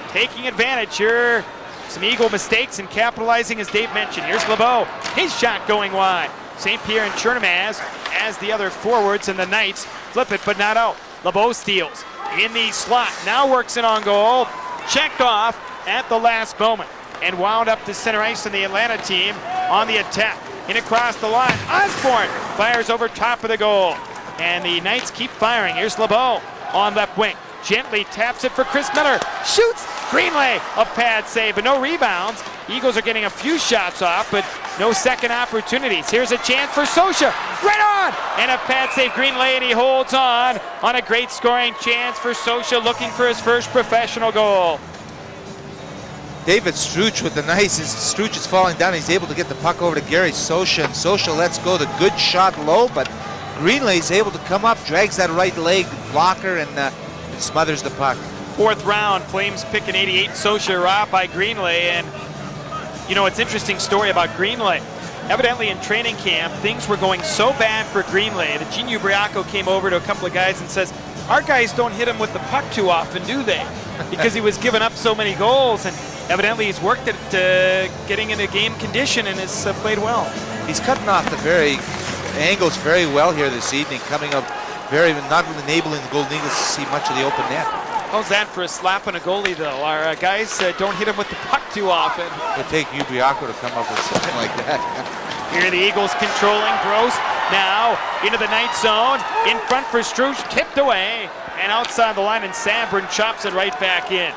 taking advantage here. Some Eagle mistakes and capitalizing, as Dave mentioned. Here's LeBeau, his shot going wide. St. Pierre and Chernomaz as the other forwards, and the Knights flip it, but not out. LeBeau steals in the slot, now works it on goal. Checked off at the last moment and wound up to center ice, and the Atlanta team on the attack. In across the line, Osborne fires over top of the goal, and the Knights keep firing. Here's LeBeau on left wing, gently taps it for Chris Miller, shoots. Greenlay, a pad save, but no rebounds. Eagles are getting a few shots off, but no second opportunities. Here's a chance for Sosha, right on, and a pad save. Greenlay, and he holds on a great scoring chance for Sosha, looking for his first professional goal. David Struch with the nice. Struch is falling down. He's able to get the puck over to Gary Sosha, and Sosha lets go the good shot low, but Greenlay's able to come up, drags that right leg blocker, and smothers the puck. Fourth round, Flames pick an 88 Sosha raw by Greenlay, and you know, it's an interesting story about Greenlay. Evidently in training camp, things were going so bad for Greenlay that Gene Ubriaco came over to a couple of guys and says, our guys don't hit him with the puck too often, do they? Because he was giving up so many goals, and evidently he's worked at getting into game condition and has played well. He's cutting off the angles very well here this evening, coming up not enabling the Golden Eagles to see much of the open net. How's that for a slap on a goalie, though? Our guys don't hit him with the puck too often. It would take Ubriaco to come up with something like that. Here the Eagles controlling. Gross now into the Knight zone. In front for Struch, tipped away. And outside the line, and Sabrin chops it right back in.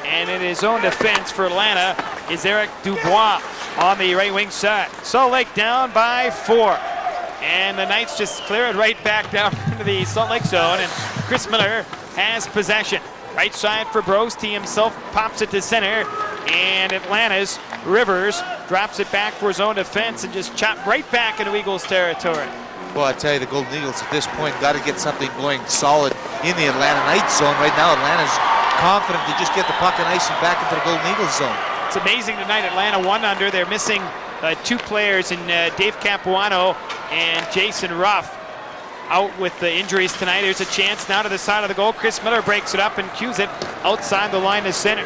And in his own defense for Atlanta is Eric Dubois on the right wing side. Salt Lake down by 4. And the Knights just clear it right back down into the Salt Lake zone. And Chris Miller has possession. Right side for Brost. He himself pops it to center. And Atlanta's Rivers drops it back for his own defense and just chopped right back into Eagles territory. Well, I tell you, the Golden Eagles at this point got to get something going solid in the Atlanta Knights zone. Right now, Atlanta's confident to just get the puck and ice and back into the Golden Eagles zone. It's amazing tonight. Atlanta 1 under. They're missing 2 players in Dave Capuano and Jason Ruff out with the injuries tonight. There's a chance now to the side of the goal. Chris Miller breaks it up and cues it outside the line to center.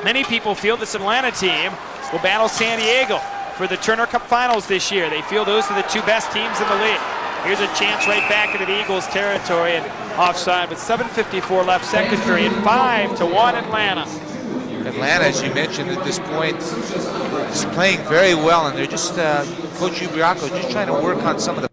Many people feel this Atlanta team will battle San Diego for the Turner Cup Finals this year. They feel those are the 2 best teams in the league. Here's a chance right back into the Eagles territory and offside with 7:54 left, second period, 5-1 Atlanta. Atlanta, as you mentioned at this point, is playing very well, and they're just, Coach Ubriaco just trying to work on some of the